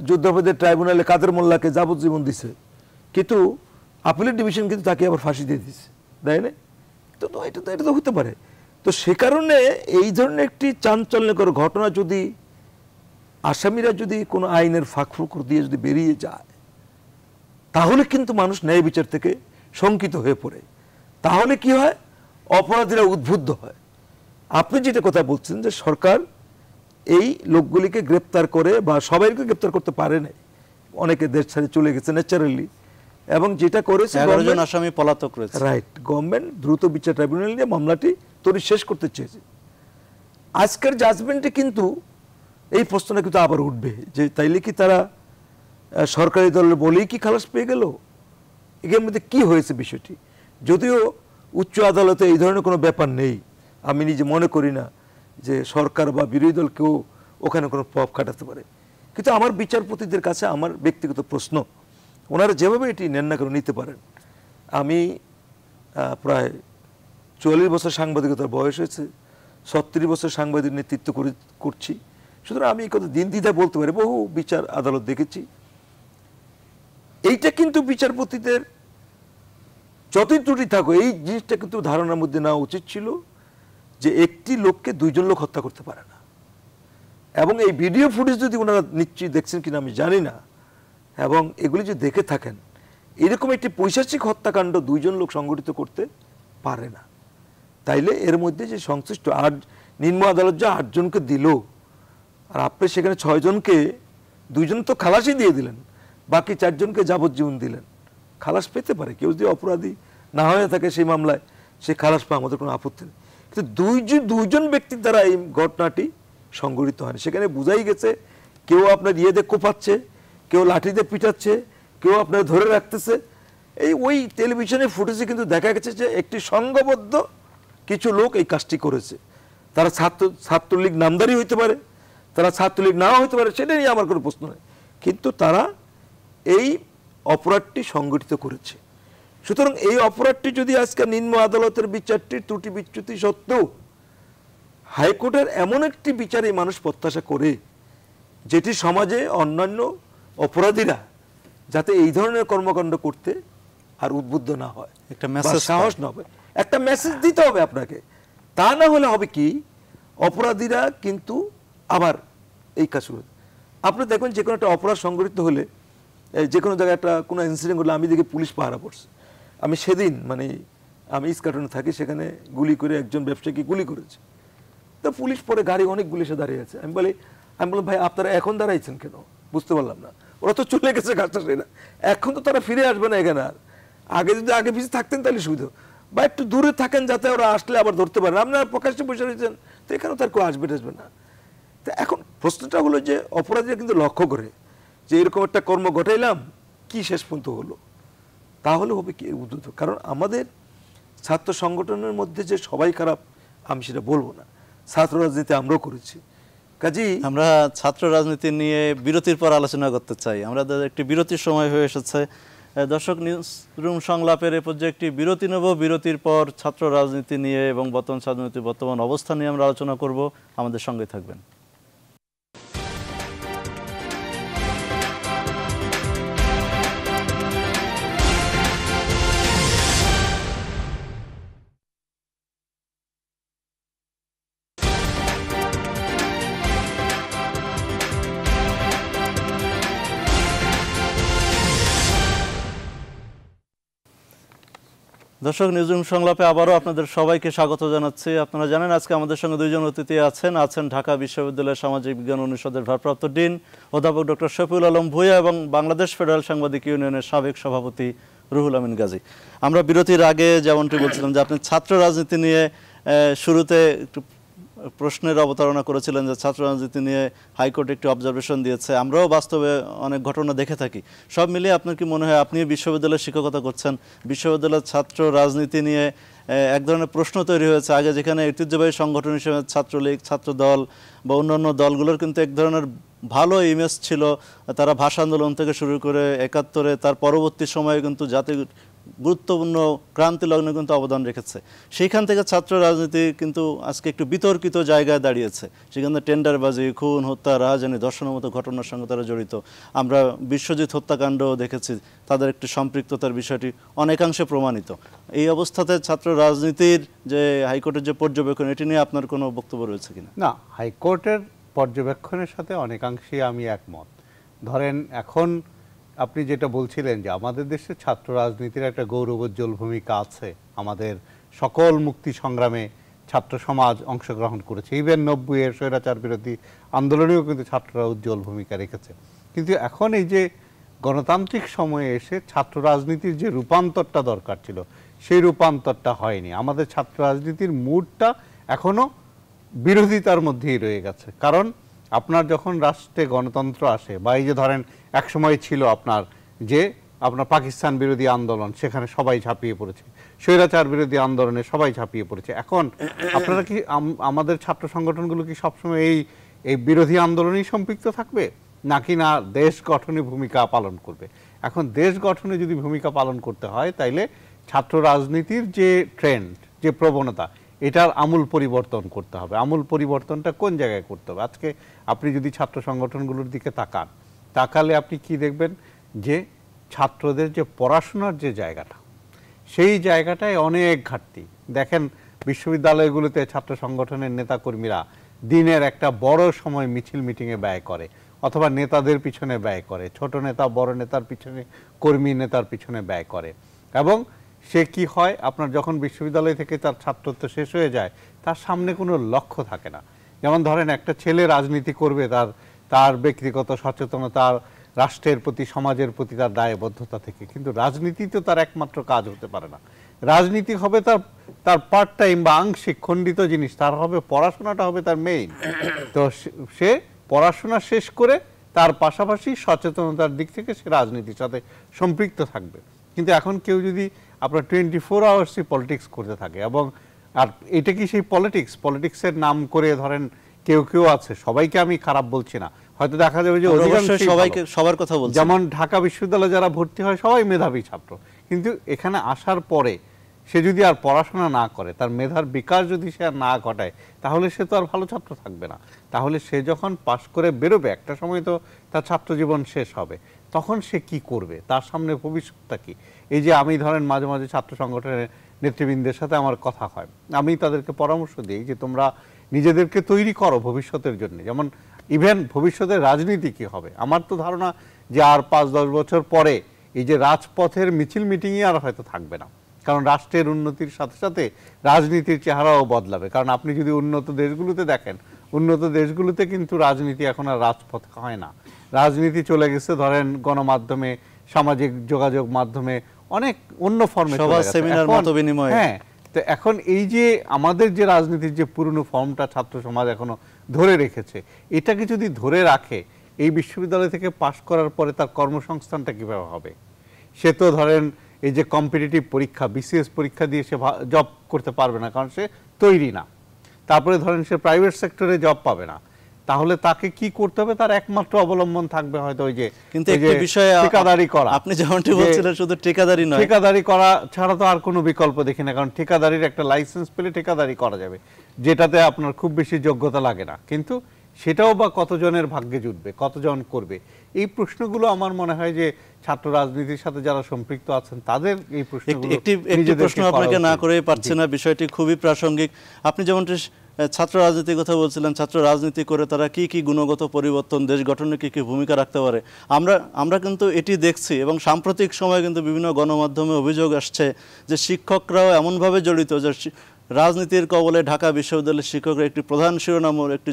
যুদ্ধাপরাধের ট্রাইব্যুনালে কাদের মোল্লাকে যাবজ্জীবন দিছে, কিন্তু আপিলের ডিভিশন কিন্তু তাকে আবার ফাঁসি দিয়ে দিচ্ছে, তাই না? তো এটা তো হতে পারে। তো সে কারণে এই ধরনের একটি চাঞ্চল্যকর ঘটনা যদি আসামিরা যদি কোনো আইনের ফাঁকফোকর দিয়ে যদি বেরিয়ে যায়, তাহলে কিন্তু মানুষ ন্যায় বিচার থেকে শঙ্কিত হয়ে পড়ে। তাহলে কি হয়? অপরাধীরা উদ্বুদ্ধ হয়। আপনি যেটা কথা বলছেন যে সরকার এই লোকগুলিকে গ্রেপ্তার করে, বা সবাইকে গ্রেপ্তার করতে পারে না, অনেকে দেশ ছেড়ে চলে গেছে ন্যাচারালি, এবং যেটা করেছে 11 জন আসামি পলাতক রয়েছে। রাইট, গভর্নমেন্ট দ্রুত বিচার ট্রাইব্যুনাল নিয়ে মামলাটি তৈরি শেষ করতে চেয়েছে। আজকের জাজমেন্টে কিন্তু এই প্রশ্নটা কিন্তু আবার উঠবে যে তাইলে কি তারা সরকারি দলের বলেই কি খালাস পেয়ে গেল? এর মধ্যে কি হয়েছে বিষয়টি? যদিও উচ্চ আদালতে এই ধরনের কোনো ব্যাপার নেই, আমি নিজে মনে করি না যে সরকার বা বিরোধী দল কেউ ওখানে কোনো প্রভাব খাটাতে পারে। কিন্তু আমার বিচারপতিদের কাছে আমার ব্যক্তিগত প্রশ্ন, ওনারা যেভাবে এটি নেন না করে নিতে পারেন। আমি প্রায় 44 বছর সাংবাদিকতার বয়স হয়েছে, 36 বছর সাংবাদিক নেতৃত্ব করছি। সুতরাং আমি এই কথা দিন দ্বিধা বলতে পারি, বহু বিচার আদালত দেখেছি। এইটা কিন্তু বিচারপতিদের যতই ত্রুটি থাকো, এই জিনিসটা কিন্তু ধারণার মধ্যে নেওয়া উচিত ছিল যে একটি লোককে 2 জন লোক হত্যা করতে পারে না। এবং এই ভিডিও ফুটেজ যদি ওনারা নিশ্চয়ই দেখছেন কিনা আমি জানি না, এবং এগুলি যদি দেখে থাকেন, এরকম একটি পৈশাচিক হত্যাকাণ্ড 2 জন লোক সংগঠিত করতে পারে না। তাইলে এর মধ্যে যে সংশ্লিষ্ট নিম্ন আদালত যে 8 জনকে দিল, আর আপনি সেখানে 6 জনকে, 2 জন তো খালাসই দিয়ে দিলেন, বাকি 4 জনকে যাবজ্জীবন দিলেন। খালাস পেতে পারে, কেউ যদি অপরাধী না হয়ে থাকে সেই মামলায়, সে খালাস পায়, আমাদের কোনো আপত্তি নেই। কিন্তু 2 জন ব্যক্তির দ্বারা এই ঘটনাটি সংঘটিত হয়নি। সেখানে বোঝাই গেছে কেউ আপনার দিয়ে কোপাচ্ছে, কেউ লাঠি দিয়ে পিটাচ্ছে, কেউ আপনার ধরে রাখতেছে। ওই টেলিভিশনের ফুটেজে কিন্তু দেখা গেছে যে একটি সংঘবদ্ধ কিছু লোক এই কাজটি করেছে। তারা ছাত্রলীগ নামদারি হইতে পারে, তারা ছাত্রলীগ নাও হইতে পারে, সেটা নিয়ে আমার কোনো প্রশ্ন নেই, কিন্তু তারা এই অপরাধটি সংগঠিত করেছে। সুতরাং এই অপরাধটি যদি আজকে নিম্ন আদালতের বিচারটির ত্রুটি বিচ্যুতি সত্ত্বেও হাইকোর্টের এমন একটি বিচারে মানুষ প্রত্যাশা করে, যেটি সমাজে অন্যান্য অপরাধীরা যাতে এই ধরনের কর্মকাণ্ড করতে আর উদ্বুদ্ধ না হয়, একটা মেসেজ, সাহস না হবে, একটা মেসেজ দিতে হবে আপনাকে। তা না হলে হবে কি, অপরাধীরা কিন্তু আবার এই কাজ করে। আপনি দেখবেন যে কোনো একটা অপরাধ সংঘটিত হলে, যে কোনো জায়গায় একটা কোনো ইনসিডেন্ট ঘটলে, আমি দেখি পুলিশ পাহারা পড়ছে। আমি সেদিন আমি ইস্কাটনে থাকি, সেখানে গুলি করে একজন ব্যবসায়ীকে গুলি করেছে। তো পুলিশ পরে গাড়ি অনেকগুলি এসে দাঁড়িয়ে আছে। আমি বললাম ভাই আপনারা এখন দাঁড়াইছেন কেন? বুঝতে পারলাম না। ওরা তো চলে গেছে কাজটা, সেটা এখন তো তারা ফিরে আসবে না এখানে। আর আগে যদি আগে পিছিয়ে থাকতেন তাহলে সুবিধা। বা একটু দূরে থাকেন যাতে ওরা আসলে আবার ধরতে পারেন। আপনারা প্রকাশ্যে বসে রয়েছেন, তো এখানে তার কেউ আসবে না। তো এখন প্রশ্নটা হলো যে অপরাধীরা কিন্তু লক্ষ্য করে যে এরকম একটা কর্ম ঘটাইলাম, কি শেষ পর্যন্ত হলো, তাহলে হবে কি উদ্যত। কারণ আমাদের ছাত্র সংগঠনের মধ্যে যে সবাই খারাপ আমি সেটা বলবো না, ছাত্র রাজনীতি আমরাও করেছি। কাজেই আমরা ছাত্র রাজনীতি নিয়ে বিরতির পর আলোচনা করতে চাই। আমাদের একটি বিরতির সময় হয়ে এসেছে। দর্শক, নিউজ রুম সংলাপের এ পর্যায়ে একটি বিরতি নেব। বিরতির পর ছাত্র রাজনীতি নিয়ে এবং বর্তমান অবস্থা নিয়ে আমরা আলোচনা করব। আমাদের সঙ্গে থাকবেন। দর্শক, নিউজরুম সংলাপে আবারও আপনাদের সবাইকে স্বাগত জানাচ্ছি। আপনারা জানেন আজকে আমাদের সঙ্গে দুইজন অতিথি আছেন ঢাকা বিশ্ববিদ্যালয়ের সামাজিক বিজ্ঞান অনুষদের ভারপ্রাপ্ত ডিন অধ্যাপক ডক্টর শফিউল আলম ভূঁইয়া এবং বাংলাদেশ ফেডারেল সাংবাদিক ইউনিয়নের সাবেক সভাপতি রুহুল আমিন গাজী। আমরা বিরতির আগে যেমনটি বলছিলাম যে আপনি ছাত্র রাজনীতি নিয়ে শুরুতে একটু প্রশ্নের অবতারণা করেছিলেন যে ছাত্র রাজনীতি নিয়ে হাইকোর্ট একটি অবজারভেশন দিয়েছে, আমরাও বাস্তবে অনেক ঘটনা দেখে থাকি। সব মিলিয়ে আপনার কি মনে হয়, আপনি বিশ্ববিদ্যালয়ে শিক্ষকতা করছেন, বিশ্ববিদ্যালয়ের ছাত্র রাজনীতি নিয়ে এক ধরনের প্রশ্ন তৈরি হয়েছে। আগে যেখানে ঐতিহ্যবাহী সংগঠন হিসেবে ছাত্রলীগ, ছাত্রদল বা অন্যান্য দলগুলোর কিন্তু এক ধরনের ভালো ইমেজ ছিল, তারা ভাষা আন্দোলন থেকে শুরু করে ৭১-এ তার পরবর্তী সময়ে কিন্তু জাতির গুরুত্বপূর্ণ ক্রান্তি লগ্নে কিন্তু অবদান রেখেছে। সেইখান থেকে ছাত্র রাজনীতি কিন্তু আজকে একটু বিতর্কিত জায়গায় দাঁড়িয়েছে। সেখানে টেন্ডারবাজি, খুন, হত্যা, রাহাজানি, ধর্ষণের মতো ঘটনার সঙ্গে তারা জড়িত। আমরা বিশ্বজিৎ হত্যাকাণ্ডও দেখেছি, তাদের একটি সম্পৃক্ততার বিষয়টি অনেকাংশে প্রমাণিত। এই অবস্থাতে ছাত্র রাজনীতির যে হাইকোর্টের যে পর্যবেক্ষণ, এটি নিয়ে আপনার কোনো বক্তব্য রয়েছে কিনা? না, হাইকোর্টের পর্যবেক্ষণের সাথে অনেকাংশেই আমি একমত। ধরেন এখন আপনি যেটা বলছিলেন যে আমাদের দেশে ছাত্র রাজনীতির একটা গৌরবোজ্জ্বল ভূমিকা আছে, আমাদের সকল মুক্তি সংগ্রামে ছাত্র সমাজ অংশগ্রহণ করেছে, ইভেন ৯০-এর স্বৈরাচার বিরোধী আন্দোলনেও কিন্তু ছাত্ররা উজ্জ্বল ভূমিকা রেখেছে। কিন্তু এখন এই যে গণতান্ত্রিক সময়ে এসে ছাত্র রাজনীতির যে রূপান্তরটা দরকার ছিল, সেই রূপান্তরটা হয়নি। আমাদের ছাত্র রাজনীতির মুডটা এখনো বিরোধিতার মধ্যেই রয়ে গেছে। কারণ আপনার যখন রাষ্ট্রে গণতন্ত্র আসে, বা এই যে ধরেন একসময় ছিল আপনার পাকিস্তান বিরোধী আন্দোলন, সেখানে সবাই ঝাঁপিয়ে পড়েছে, স্বৈরাচার বিরোধী আন্দোলনে সবাই ঝাঁপিয়ে পড়েছে। এখন আপনারা কি আমাদের ছাত্র সংগঠনগুলো কি সবসময় এই বিরোধী আন্দোলনেই সম্পৃক্ত থাকবে, নাকি না দেশ গঠনে ভূমিকা পালন করবে? এখন দেশ গঠনে যদি ভূমিকা পালন করতে হয়, তাইলে ছাত্র রাজনীতির যে ট্রেন্ড, যে প্রবণতা, এটার আমূল পরিবর্তন করতে হবে। আমূল পরিবর্তনটা কোন জায়গায় করতে হবে? আজকে আপনি যদি ছাত্র সংগঠনগুলোর দিকে তাকালে আপনি কি দেখবেন যে ছাত্রদের যে পড়াশোনার যে জায়গাটা, সেই জায়গাটায় অনেক ঘাটতি। দেখেন বিশ্ববিদ্যালয়গুলোতে ছাত্র সংগঠনের নেতাকর্মীরা দিনের একটা বড় সময় মিছিল মিটিংয়ে ব্যয় করে, অথবা নেতাদের পিছনে ব্যয় করে, ছোট নেতা বড় নেতার পিছনে, কর্মী নেতার পিছনে ব্যয় করে। এবং সে কি হয়, আপনার যখন বিশ্ববিদ্যালয় থেকে তার ছাত্রত্ব শেষ হয়ে যায়, তার সামনে কোনো লক্ষ্য থাকে না। যেমন ধরেন একটা ছেলে রাজনীতি করবে তার ব্যক্তিগত সচেতনতা, রাষ্ট্রের প্রতি, সমাজের প্রতি তার দায়বদ্ধতা থেকে, কিন্তু রাজনীতি তো তার একমাত্র কাজ হতে পারে না। রাজনীতি হবে তার পার্ট টাইম বা আংশিক খণ্ডিত জিনিস, তার হবে পড়াশোনাটা হবে তার মেইন। তো সে পড়াশোনা শেষ করে তার পাশাপাশি সচেতনতার দিক থেকে সে রাজনীতির সাথে সম্পৃক্ত থাকবে। কিন্তু এখন কেউ যদি আপনার 24 আওয়ার্সই পলিটিক্স করতে থাকে, এবং আর এটা কি সেই পলিটিক্সের নাম করে ধরেন কেউ আছে, সবাইকে আমি খারাপ বলছি না, হয়তো দেখা যাবে যে সবার কথা বলছি, যেমন ঢাকা বিশ্ববিদ্যালয়ে যারা ভর্তি হয় সবাই মেধাবী ছাত্র, কিন্তু এখানে আসার পরে সে যদি আর পড়াশোনা না করে, তার মেধার বিকাশ যদি সে আর না ঘটায়, তাহলে সে তো আর ভালো ছাত্র থাকবে না। তাহলে সে যখন পাশ করে বেরোবে, একটা সময় তো তার ছাত্র জীবন শেষ হবে, তখন সে কি করবে, তার সামনে ভবিষ্যৎটা কি? এই যে আমি ধরেন মাঝে মাঝে ছাত্র সংগঠনের নেতৃবৃন্দের সাথে আমার কথা হয়, আমি তাদেরকে পরামর্শ দিই যে তোমরা নিজেদেরকে তৈরি করো ভবিষ্যতের জন্য। যেমন ইভেন ভবিষ্যতের রাজনীতি কি হবে, আমার তো ধারণা যে আর 5-10 বছর পরে এই যে রাজপথের মিছিল মিটিংই আর হয়তো থাকবে না, কারণ রাষ্ট্রের উন্নতির সাথে সাথে রাজনীতির চেহারাও বদলাবে। কারণ আপনি যদি উন্নত দেশগুলোতে দেখেন, উন্নত দেশগুলোতে কিন্তু রাজনীতি এখন আর রাজপথ হয় না, রাজনীতি চলে গেছে ধরেন গণমাধ্যমে, সামাজিক যোগাযোগ মাধ্যমে, অনেক অন্য ফর্মে সভা, সেমিনার, মতবিনিময়। হ্যাঁ, তো এখন এই যে আমাদের যে রাজনীতির যে পুরনো ফর্মটা ছাত্র সমাজ এখনো ধরে রেখেছে, এটাকে যদি ধরে রাখে, এই বিশ্ববিদ্যালয় থেকে পাশ করার পরে তার কর্মসংস্থানটা কিভাবে হবে? সে তো ধরেন এই যে কম্পিটিটিভ পরীক্ষা, বিসিএস পরীক্ষা দিয়ে সে জব করতে পারবে না, কারণ সে তৈরি না। তারপরে ধরেন সে প্রাইভেট সেক্টরে জব পাবে না, তাহলে তাকে কি করতে হবে? তার একমাত্র অবলম্বন থাকবে হয়তো ওই যে কিন্তু একটা বিষয় ঠিকাদারি করা। আপনি যেমনটি বলছিলেন, শুধু ঠিকাদারি নয়, ঠিকাদারি করা ছাড়া তো আর কোনো বিকল্প দেখি না, কারণ ঠিকাদারির একটা লাইসেন্স পেলে ঠিকাদারি করা যাবে, যেটাতে আপনার খুব বেশি যোগ্যতা লাগে না, কিন্তু সেটাও বা কতজনের ভাগ্যে জুটবে, কতজন করবে? এই প্রশ্নগুলো আমার মনে হয় যে ছাত্র রাজনীতির সাথে যারা সম্পৃক্ত আছেন তাদের এই প্রশ্নগুলো। একটি প্রশ্ন আপনাকে না করেই পারছি না, বিষয়টি খুবই প্রাসঙ্গিক। আপনি যেমনটি ছাত্র রাজনীতির কথা বলছিলেন, ছাত্র রাজনীতি করে তারা কি কি গুণগত পরিবর্তন, দেশ গঠনে কি কি ভূমিকা রাখতে পারে, আমরা কিন্তু এটি দেখছি। এবং সাম্প্রতিক সময়ে কিন্তু বিভিন্ন গণমাধ্যমে অভিযোগ আসছে যে শিক্ষকরাও এমনভাবে জড়িত যে রাজনীতির কবলে ঢাকা বিশ্ববিদ্যালয়ের শিক্ষকরা একটি প্রধান শিরোনামের একটি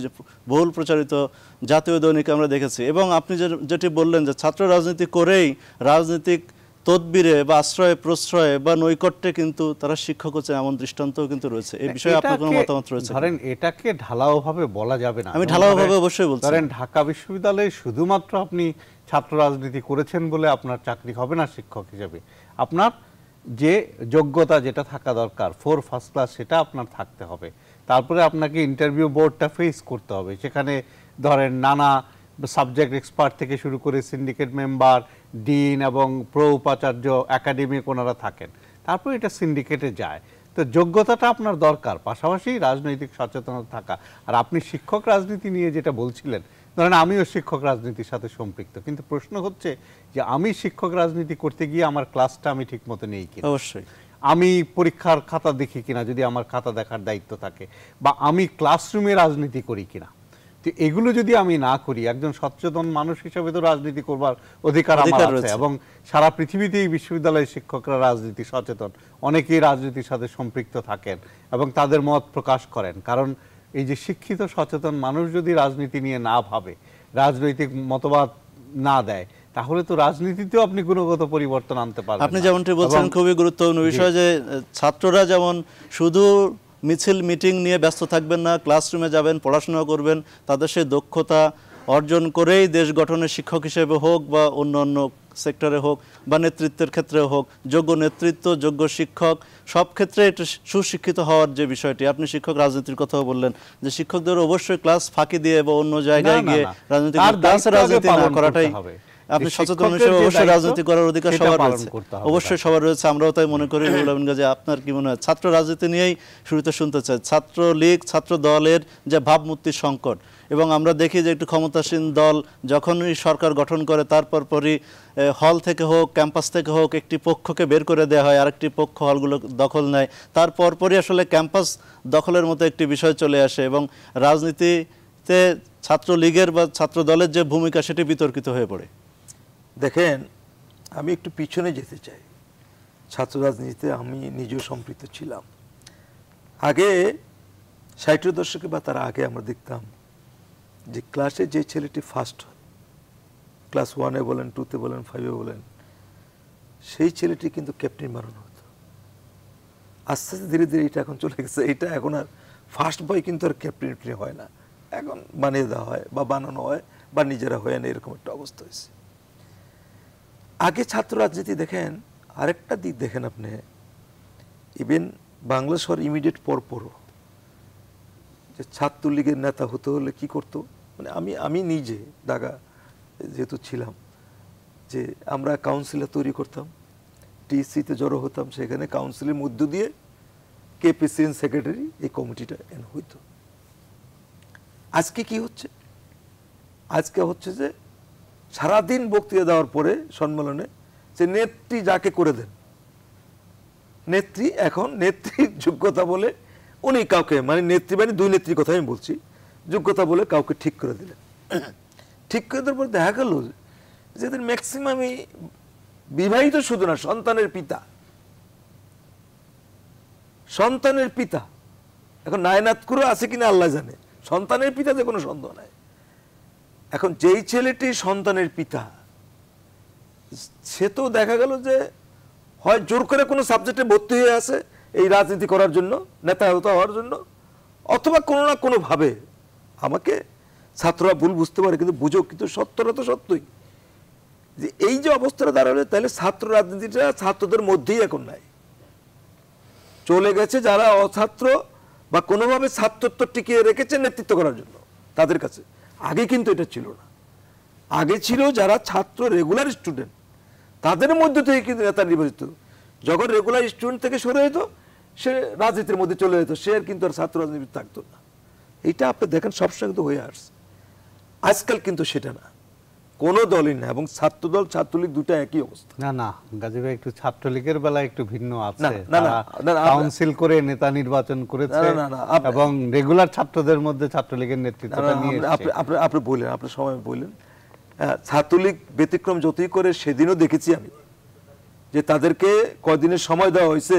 বহুল প্রচারিত জাতীয় দৈনিকে আমরা দেখেছি। এবং আপনি যেটি বললেন যে ছাত্র রাজনীতি করেই রাজনৈতিক তদবিরে বা আশ্রয়ে প্রশ্রয়ে বা নৈকট্যে কিন্তু তারা শিক্ষক হচ্ছে, এমন দৃষ্টান্তও কিন্তু রয়েছে। এই বিষয়ে আপনার কোনো মতামত রয়েছে? ধরেন এটাকে ঢালাওভাবে বলা যাবে না। আমি ঢালাওভাবে অবশ্যই বলছি। ধরেন ঢাকা বিশ্ববিদ্যালয়ে শুধুমাত্র আপনি ছাত্র রাজনীতি করেছেন বলে আপনার চাকরি হবে না শিক্ষক হিসেবে। আপনার যে যোগ্যতা যেটা থাকা দরকার, 4 ফার্স্ট ক্লাস, সেটা আপনার থাকতে হবে। তারপরে আপনাকে ইন্টারভিউ বোর্ডটা ফেস করতে হবে, সেখানে ধরেন নানা সাবজেক্ট এক্সপার্ট থেকে শুরু করে সিন্ডিকেট মেম্বার, ডিন এবং প্রো উপাচার্য, একাডেমিক ওনারা থাকেন, তারপর এটা সিন্ডিকেটে যায়। তো যোগ্যতাটা আপনার দরকার, পাশাপাশি রাজনৈতিক সচেতনতা থাকা। আর আপনি শিক্ষক রাজনীতি নিয়ে যেটা বলছিলেন, ধরেন আমিও শিক্ষক রাজনীতির সাথে সম্পৃক্ত, কিন্তু প্রশ্ন হচ্ছে যে আমি শিক্ষক রাজনীতি করতে গিয়ে আমার ক্লাসটা আমি ঠিক মতো নেই কিনা, অবশ্যই আমি পরীক্ষার খাতা দেখি কিনা যদি আমার খাতা দেখার দায়িত্ব থাকে, বা আমি ক্লাসরুমে রাজনীতি করি কিনা। তো এগুলো যদি আমি না করি, একজন সচেতন মানুষ হিসেবে তো রাজনীতি করবার অধিকার আমার আছে, এবং সারা পৃথিবীতেই বিশ্ববিদ্যালয়ের শিক্ষকরা রাজনীতি সচেতন, অনেকেই রাজনীতির সাথে সম্পৃক্ত থাকেন এবং তাদের মত প্রকাশ করেন। কারণ এই যে শিক্ষিত সচেতন মানুষ যদি রাজনীতি নিয়ে না ভাবে, রাজনৈতিক মতবাদ না দেয়, তাহলে তো রাজনীতিতেও আপনি গুণগত পরিবর্তন আনতে পারবেন। আপনি যেমনটি বলছেন খুবই গুরুত্বপূর্ণ বিষয় যে ছাত্ররা যেমন শুধু মিছিল মিটিং নিয়ে ব্যস্ত থাকবেন না, ক্লাসরুমে যাবেন, পড়াশোনা করবেন, তাদের সেই দক্ষতা অর্জন করেই দেশ গঠনের শিক্ষক হিসেবে হোক বা অন্য অন্য সেক্টরে হোক বা নেতৃত্বের ক্ষেত্রে হোক, যোগ্য নেতৃত্ব, যোগ্য শিক্ষক, সব ক্ষেত্রে এটা সুশিক্ষিত হওয়ার যে বিষয়টি। আপনি শিক্ষক রাজনীতির কথাও বললেন যে শিক্ষকদের অবশ্যই ক্লাস ফাঁকি দিয়ে বা অন্য জায়গায় গিয়ে রাজনীতি না করাটাই, আপনি সচেতন হিসেবে অবশ্যই রাজনীতি করার অধিকার সবার রয়েছে, অবশ্যই সবার রয়েছে, আমরাও তাই মনে করি। রুহুল আমিন গাজী, আপনার কি মনে হয়? ছাত্র রাজনীতি নিয়েই শুরুতে শুনতে চাই, ছাত্র লীগ, ছাত্র দলের যে ভাবমূর্তির সংকট, এবং আমরা দেখি যে একটু ক্ষমতাসীন দল যখনই সরকার গঠন করে তারপর পরই হল থেকে হোক, ক্যাম্পাস থেকে হোক, একটি পক্ষকে বের করে দেওয়া হয়, আরেকটি পক্ষ হলগুলো দখল নেয়, তারপর পরই আসলে ক্যাম্পাস দখলের মতো একটি বিষয় চলে আসে, এবং রাজনীতিতে ছাত্র লীগের বা ছাত্র দলের যে ভূমিকা সেটি বিতর্কিত হয়ে পড়ে। দেখেন, আমি একটু পিছনে যেতে চাই। ছাত্র রাজনীতিতে আমি নিজেও সম্পৃক্ত ছিলাম। আগে 60-এর দশকে বা তার আগে আমরা দেখতাম যে ক্লাসে যে ছেলেটি ফার্স্ট হয়, ক্লাস 1-এ বলেন, 2-তে বলেন, 5-এ বলেন, সেই ছেলেটি কিন্তু ক্যাপ্টেন বানানো হতো। আস্তে আস্তে ধীরে ধীরে এটা এখন চলে গেছে। এটা এখন আর ফার্স্ট বয় কিন্তু আর ক্যাপ্টেন হয় না, এখন বানিয়ে দেওয়া হয় বা বানানো হয় বা নিজেরা হয় না, এরকম একটা অবস্থা হয়েছে। আগে ছাত্র রাজনীতি দেখেন, আরেকটা দিক দেখেন আপনি, ইভেন বাংলা শহর ইমিডিয়েট পরপরও যে ছাত্রলীগের নেতা হতে হলে কি করতো, মানে আমি নিজে ঢাকা যেহেতু ছিলাম, যে আমরা কাউন্সিলর তৈরি করতাম, টিসিতে জড়ো হতাম, সেখানে কাউন্সিলের মধ্য দিয়ে কে প্রেসিডেন্ট, সেক্রেটারি, এই কমিটিটা হইতো। আজকে কি হচ্ছে? আজকে হচ্ছে যে সারাদিন বক্তৃতা দেওয়ার পরে সম্মেলনে যে নেত্রী যাকে করে দেন, নেত্রী এখন নেত্রীর যোগ্যতা বলে উনি কাউকে, মানে নেত্রী মানে 2 নেত্রীর কথা আমি বলছি, যোগ্যতা বলে কাউকে ঠিক করে দিলেন। ঠিক করে দেওয়ার পর দেখা গেল যে এদের ম্যাক্সিমামই বিবাহিত, শুধু না, সন্তানের পিতা। সন্তানের পিতা এখন নায়নাতকুরও আছে কিনা আল্লাহ জানে, সন্তানের পিতাতে কোনো সন্দেহ নাই। এখন যেই ছেলেটি সন্তানের পিতা, সে তো দেখা গেল যে হয় জোর করে কোনো সাবজেক্টে ভর্তি হয়ে আসে এই রাজনীতি করার জন্য, নেতা হওয়ার জন্য, অথবা কোনো না কোনোভাবে আমাকে ছাত্ররা ভুল বুঝতে পারে, কিন্তু বুঝো, কিন্তু সত্যটা তো সত্যই যে এই যে অবস্থাটা দাঁড়ালে, তাহলে ছাত্র রাজনীতিটা ছাত্রদের মধ্যেই এখন নাই, চলে গেছে যারা অছাত্র বা কোনোভাবে ছাত্রত্ব টিকিয়ে রেখেছে নেতৃত্ব করার জন্য তাদের কাছে। আগে কিন্তু এটা ছিল না, আগে ছিল যারা ছাত্র রেগুলার স্টুডেন্ট তাদের মধ্যে থেকে কিন্তু নেতা নির্বাচিত। যখন রেগুলার স্টুডেন্ট থেকে সরে যেত সে রাজনীতির মধ্যে চলে যেত, সে কিন্তু আর ছাত্র রাজনীতি থাকতো না। এটা আপনি দেখেন সবসময় কিন্তু হয়ে আসছে। আজকাল কিন্তু সেটা না, কোনো দলই না, এবং ছাত্রদল ছাত্রলীগ দুটো একই অবস্থা। না না গাজী ভাই, একটু ছাত্রলীগের বেলা একটু ভিন্ন আছে। না, কাউন্সিল করে নেতা নির্বাচন করেছে এবং রেগুলার ছাত্রদের মধ্যে ছাত্রলীগের নেতৃত্বটা নিয়ে আপনি বললেন, আপনি সময় বললেন ছাত্রলীগ ব্যতিক্রম যতই করে, সেদিনও দেখেছি আমি যে তাদেরকে কয়দিনের সময় দেওয়া হয়েছে,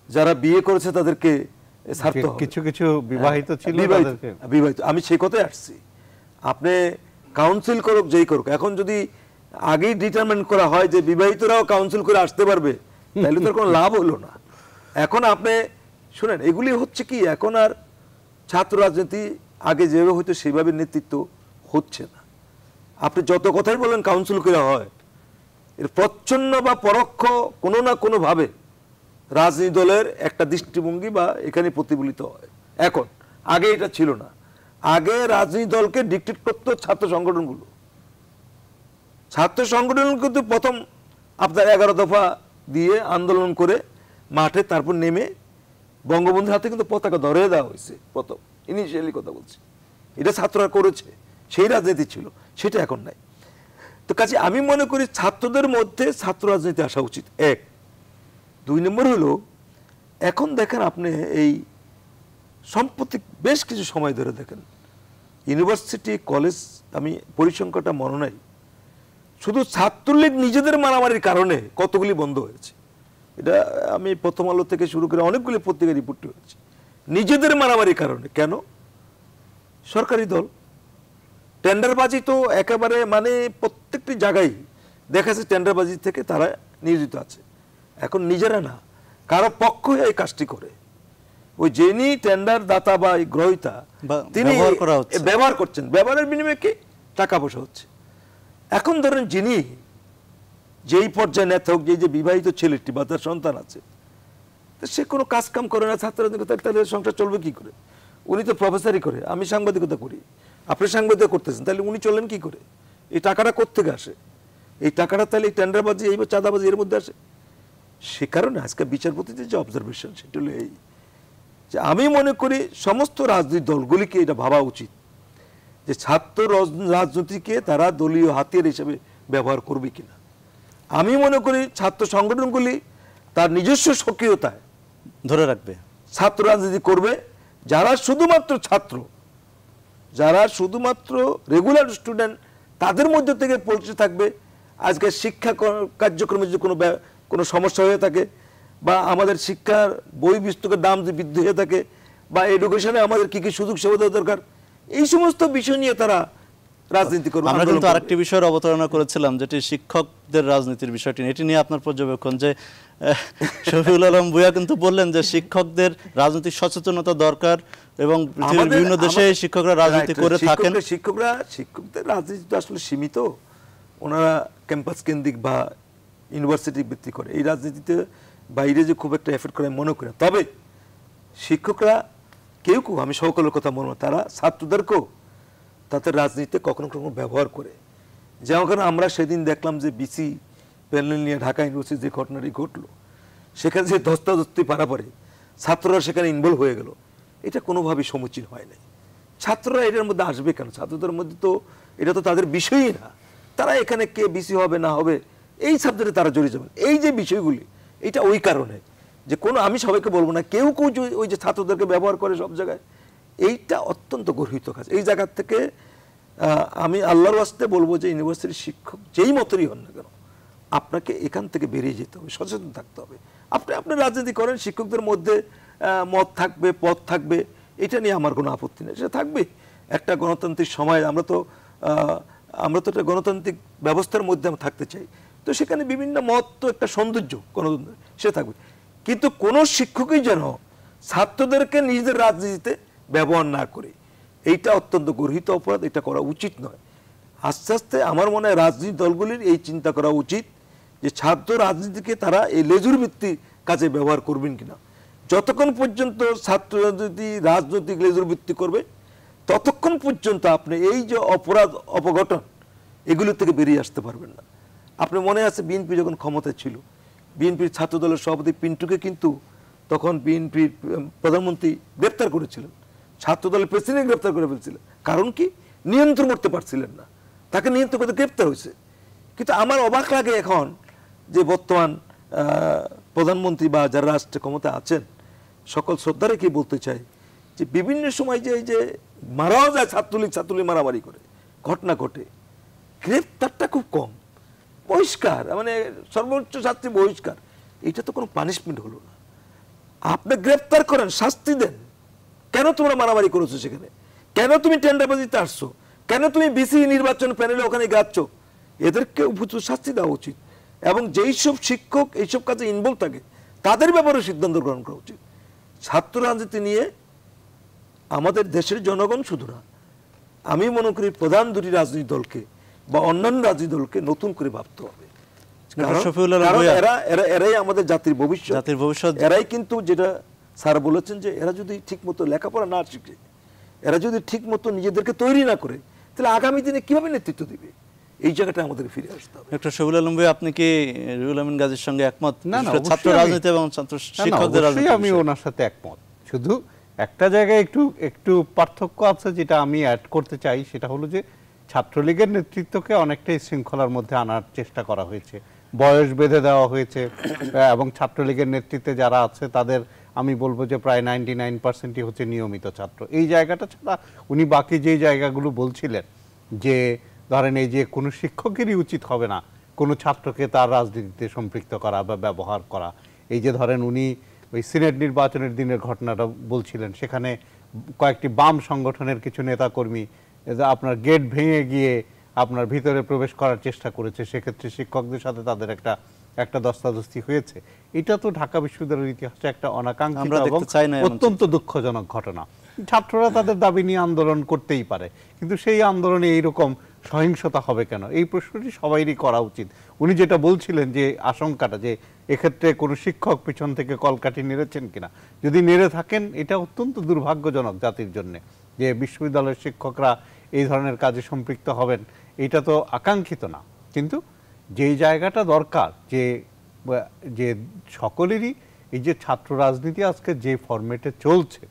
যারা বিয়ে করেছে তাদেরকে ছাড়তে হবে, কিছু কিছু বিবাহিত ছিল বিবাহিত। আমি সেই কথাই আসছি, আপনি কাউন্সিল করুক যেই করুক, এখন যদি আগেই ডিটারমিন করা হয় যে বিবাহিতরাও কাউন্সিল করে আসতে পারবে, তাহলে তো কোনো লাভ হলো না। এখন আপনি শুনেন, এগুলি হচ্ছে কি, এখন আর ছাত্র রাজনীতি আগে যেভাবে হয়তো সেভাবে নেতৃত্ব হচ্ছে না। আপনি যত কথাই বলেন কাউন্সিল করে হয়, এর প্রচ্ছন্ন বা পরোক্ষ কোনো না কোনোভাবে রাজনীতি দলের একটা দৃষ্টিভঙ্গি বা এখানে প্রতিফলিত হয়। এখন আগে এটা ছিল না, আগে রাজনীতি দলকে ডিক্টেট করতো ছাত্র সংগঠনগুলো। ছাত্র সংগঠন কিন্তু প্রথম আপনার 11 দফা দিয়ে আন্দোলন করে মাঠে, তারপর নেমে বঙ্গবন্ধুর হাতে কিন্তু পতাকা ধরে দেওয়া হয়েছে প্রথম, ইনিশিয়ালি কথা বলছি, এটা ছাত্ররা করেছে, সেই রাজনীতি ছিল, সেটা এখন নাই। তো কাজে আমি মনে করি ছাত্রদের মধ্যে ছাত্র রাজনীতি আসা উচিত, এক। 2 নম্বর হলো, এখন দেখেন আপনি এই সম্প্রতি বেশ কিছু সময় ধরে দেখেন ইউনিভার্সিটি কলেজ, আমি পরিসংখ্যাটা মনে নাই, শুধু ছাত্রলীগ নিজেদের মারামারির কারণে কতগুলি বন্ধ হয়েছে। এটা আমি প্রথম আলো থেকে শুরু করে অনেকগুলি পত্রিকা রিপোর্ট হয়েছে, নিজেদের মারামারির কারণে। কেন? সরকারি দল টেন্ডারবাজি তো একেবারে, মানে প্রত্যেকটি জায়গায় দেখা যাচ্ছে টেন্ডারবাজি থেকে তারা নিয়োজিত আছে। এখন নিজেরা না, কারো পক্ষ হয়ে এই কাজটি করে, ওই যিনি টেন্ডার দাতা বা গ্রহীতা তিনি ব্যবহার করছেন, ব্যবহারের বিনিময়ে কি টাকা পয়সা হচ্ছে। এখন ধরেন যিনি যেই পর্যায়ে নেতা হোক, যে বিবাহিত ছেলেটি বা তার সন্তান আছে, সে কোনো কাজ কাম করে না, তাহলে সংসার চলবে কি করে? উনি তো প্রফেসরই করে, আমি সাংবাদিকতা করি, আপনি সাংবাদিকতা করতেছেন, তাহলে উনি চলেন কি করে? এই টাকাটা কোত্থেকে আসে? এই টাকাটা তাহলে এই টেন্ডারবাজি, এই চাঁদাবাজি এর মধ্যে আসে। সে কারণে আজকে বিচারপতিদের যে অবজারভেশন, সেটা হলো এই যে আমি মনে করি সমস্ত রাজনৈতিক দলগুলিকে এটা ভাবা উচিত যে ছাত্র রাজনীতিকে তারা দলীয় হাতিয়ার হিসেবে ব্যবহার করবে কিনা। আমি মনে করি ছাত্র সংগঠনগুলি তার নিজস্ব সক্রিয়তায় ধরে রাখবে, ছাত্র রাজনীতি করবে, যারা শুধুমাত্র ছাত্র, যারা শুধুমাত্র রেগুলার স্টুডেন্ট, তাদের মধ্যে থেকে পরিচয় থাকবে। আজকে শিক্ষা কার্যক্রমে যদি কোনো সমস্যা হয়ে থাকে, বা আমাদের শিক্ষার বই পুস্তকের দাম যদি বৃদ্ধি হয়ে থাকে, বা এডুকেশনে আমাদের কি কি সুযোগ সুবিধা দরকার, এই সমস্ত বিষয় নিয়ে তারা রাজনীতি করবে। আমরা কিন্তু আরেকটি বিষয়ের অবতারণা করেছিলাম, যেটি শিক্ষকদের রাজনীতির বিষয়টি, এটি নিয়ে আপনার পর্যবেক্ষণ। যে শফিউল আলম ভূঁইয়া কিন্তু বললেন যে শিক্ষকদের রাজনৈতিক সচেতনতা দরকার, এবং পৃথিবীর বিভিন্ন দেশে শিক্ষকরা রাজনীতি করে থাকেন। শিক্ষকদের রাজনীতি তো আসলে সীমিত, ওনারা ক্যাম্পাস কেন্দ্রিক বা ইউনিভার্সিটি ভিত্তিক করে, এই রাজনীতিতে বাইরে যে খুব একটা এফেক্ট করে মনে করে। তবে শিক্ষকরা কেউ কেউ, আমি সকলের কথা মনে, তারা ছাত্রদেরকেও তাদের রাজনীতিতে কখনো কখনো ব্যবহার করে। যেমন আমরা সেদিন দেখলাম যে বিসি প্যানেল নিয়ে ঢাকা ইউনিভার্সিটির যে ঘটনাটি ঘটলো, সেখানে যে ধস্তাধস্তি পারাপারে ছাত্ররা সেখানে ইনভলভ হয়ে গেল, এটা কোনোভাবেই সমীচীন হয় নাই। ছাত্ররা এটার মধ্যে আসবে কেন? ছাত্রদের মধ্যে তো এটা তো তাদের বিষয়ই না, তারা এখানে কে বিসি হবে না হবে এই সাবজেক্টে তারা জড়িয়ে যাবেন। এই যে বিষয়গুলি, এটা ওই কারণে যে কোনো, আমি সবাইকে বলবো না, কেউ কেউ ওই যে ছাত্রদেরকে ব্যবহার করে সব জায়গায়, এইটা অত্যন্ত গর্হিত কাজ। এই জায়গা থেকে আমি আল্লাহর ওয়াস্তে বলবো যে ইউনিভার্সিটির শিক্ষক যেই মতেরই হন না কেন, আপনাকে এখান থেকে বেরিয়ে যেতে হবে, সচেতন থাকতে হবে। আপনি রাজনীতি করেন, শিক্ষকদের মধ্যে মত থাকবে, পথ থাকবে, এটা নিয়ে আমার কোনো আপত্তি নেই, সেটা থাকবে। একটা গণতান্ত্রিক সময় আমরা তো একটা গণতান্ত্রিক ব্যবস্থার মধ্যে আমরা থাকতে চাই। তো তো সেখানে বিভিন্ন মত তো একটা সৌন্দর্য গণতন্ত্র সে থাকবে, কিন্তু কোনো শিক্ষকই যেন ছাত্রদেরকে নিজেদের রাজনীতিতে ব্যবহার না করে, এইটা অত্যন্ত গর্হিত অপরাধ, এটা করা উচিত নয়। আস্তে আস্তে আমার মনে হয় রাজনীতি দলগুলির এই চিন্তা করা উচিত যে ছাত্র রাজনীতিকে তারা এই লেজুর ভিত্তিক কাজে ব্যবহার করবেন কিনা। যতক্ষণ পর্যন্ত ছাত্র রাজনীতি রাজনৈতিক লেজুর ভিত্তি করবে ততক্ষণ পর্যন্ত আপনি এই যে অপরাধ অপঘটন এগুলো থেকে বেরিয়ে আসতে পারবেন না। আপনি মনে আছে বিএনপি যখন ক্ষমতায় ছিল, বিএনপির ছাত্র দলের সভাপতি পিন্টুকে কিন্তু তখন বিএনপির প্রধানমন্ত্রী গ্রেপ্তার করেছিলেন, ছাত্র দলের প্রেসিডেন্ট গ্রেপ্তার করে ফেলছিলেন। কারণ কি? নিয়ন্ত্রণ করতে পারছিলেন না, তাকে নিয়ন্ত্রণ করতে গ্রেপ্তার হয়েছে। কিন্তু আমার অবাক লাগে এখন যে বর্তমান প্রধানমন্ত্রী বা যারা রাষ্ট্রে ক্ষমতা আছেন সকল শ্রদ্ধা রেখে বলতে চাই যে বিভিন্ন সময় যে এই যে মারাও যায় ছাত্রলীগ মারামারি করে ঘটনা ঘটে, গ্রেপ্তারটা খুব কম, বহিষ্কার, মানে সর্বোচ্চ শাস্তি বহিষ্কার। এটা তো কোনো পানিশমেন্ট হলো না। আপনি গ্রেপ্তার করেন, শাস্তি দেন। কেন তোমরা মারামারি করেছো সেখানে? কেন তুমি টেন্ডারবাজিতে আসছো? কেন তুমি বিসি নির্বাচন প্যানেলে ওখানে গাচ্ছ? এদেরকে উপযুক্ত শাস্তি দেওয়া উচিত এবং যেই সব শিক্ষক এইসব কাজে ইনভলভ থাকে তাদের ব্যাপারে সিদ্ধান্ত গ্রহণ করা উচিত। ছাত্র রাজনীতি নিয়ে আমাদের দেশের জনগণ শুধু না, আমি মনে করি প্রধান দুটি রাজনৈতিক দলকে বা অন্যান্য রাজনৈতিক দলকে নতুন করে ভাবতে হবে। এরাই আমাদের জাতির ভবিষ্যৎ। এরাই কিন্তু যেটা স্যার বলেছেন যে এরা যদি ঠিক মতো লেখাপড়া না শিখে, এরা যদি ঠিক মতো নিজেদেরকে তৈরি না করে, তাহলে আগামী দিনে কিভাবে নেতৃত্ব দিবে? এই জায়গাটা আমাদের ফিরে আসতে হবে। ডক্টর শফিউল আলম ভাই, আপনি কি রুহুল আমিন গাজীর সঙ্গে একমত? ছাত্র রাজনীতি এবং ছাত্র শিক্ষকদের রাজনীতি, আমি ওনার সাথে একমত। শুধু একটা জায়গায় একটু পার্থক্য আছে যেটা আমি অ্যাড করতে চাই, সেটা হলো যে ছাত্রলীগের নেতৃত্বকে অনেকটাই শৃঙ্খলার মধ্যে আনার চেষ্টা করা হয়েছে, বয়স বেঁধে দেওয়া হয়েছে এবং ছাত্রলীগের নেতৃত্বে যারা আছে তাদের আমি বলবো যে প্রায় 99% হচ্ছে নিয়মিত ছাত্র। এই জায়গাটা ছাড়া উনি বাকি যে জায়গাগুলো বলছিলেন যে ধরেন এই যে কোনো শিক্ষকেরই উচিত হবে না কোনো ছাত্রকে তার রাজনীতিতে সম্পৃক্ত করা বা ব্যবহার করা। এই যে ধরেন উনি ওই সিনেট নির্বাচনের দিনের ঘটনাটা বলছিলেন, সেখানে কয়েকটি বাম সংগঠনের কিছু নেতাকর্মী আপনার গেট ভেঙে গিয়ে আপনার ভিতরে প্রবেশ করার চেষ্টা করেছে, সেক্ষেত্রে শিক্ষকদের সাথে তাদের একটা দস্তাদস্তি হয়েছে। এটা তো ঢাকা বিশ্ববিদ্যালয়ের ইতিহাসে একটা অনাকাঙ্ক্ষিত এবং অত্যন্ত দুঃখজনক ঘটনা। ছাত্ররা তাদের দাবি নিয়ে আন্দোলন করতেই পারে, কিন্তু সেই আন্দোলনে এইরকম সহিংসতা হবে কেন? এই প্রশ্নটি সবাইরই করা উচিত। উনি যেটা বলছিলেন যে আশঙ্কাটা যে এক্ষেত্রে কোনো শিক্ষক পিছন থেকে কলকাঠি নেড়েছেন কিনা, যদি নেড়ে থাকেন এটা অত্যন্ত দুর্ভাগ্যজনক জাতির জন্য যে বিশ্ববিদ্যালয়ের শিক্ষকরা এই ধরনের কাজে সম্পৃক্ত হবেন, এটা তো আকাঙ্ক্ষিত না। কিন্তু যেই জায়গাটা দরকার যে সকলেরই এই যে ছাত্র রাজনীতি আজকে যে ফরম্যাটে চলছে,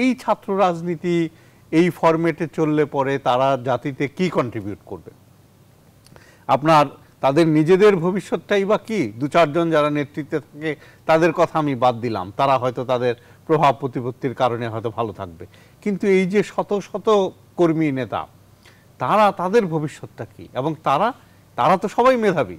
এই ছাত্র রাজনীতি এই ফরম্যাটে চললে পরে তারা জাতিতে কি কন্ট্রিবিউট করবে? আপনার তাদের নিজেদের ভবিষ্যৎটাই বা কি? দু চারজন যারা নেতৃত্বে থাকে তাদের কথা আমি বাদ দিলাম, তারা হয়তো তাদের প্রভাব প্রতিপত্তির কারণে হয়তো ভালো থাকবে, কিন্তু এই যে শত শত কর্মী নেতা তাদের ভবিষ্যৎটা কি? এবং তারা তো সবাই মেধাবী।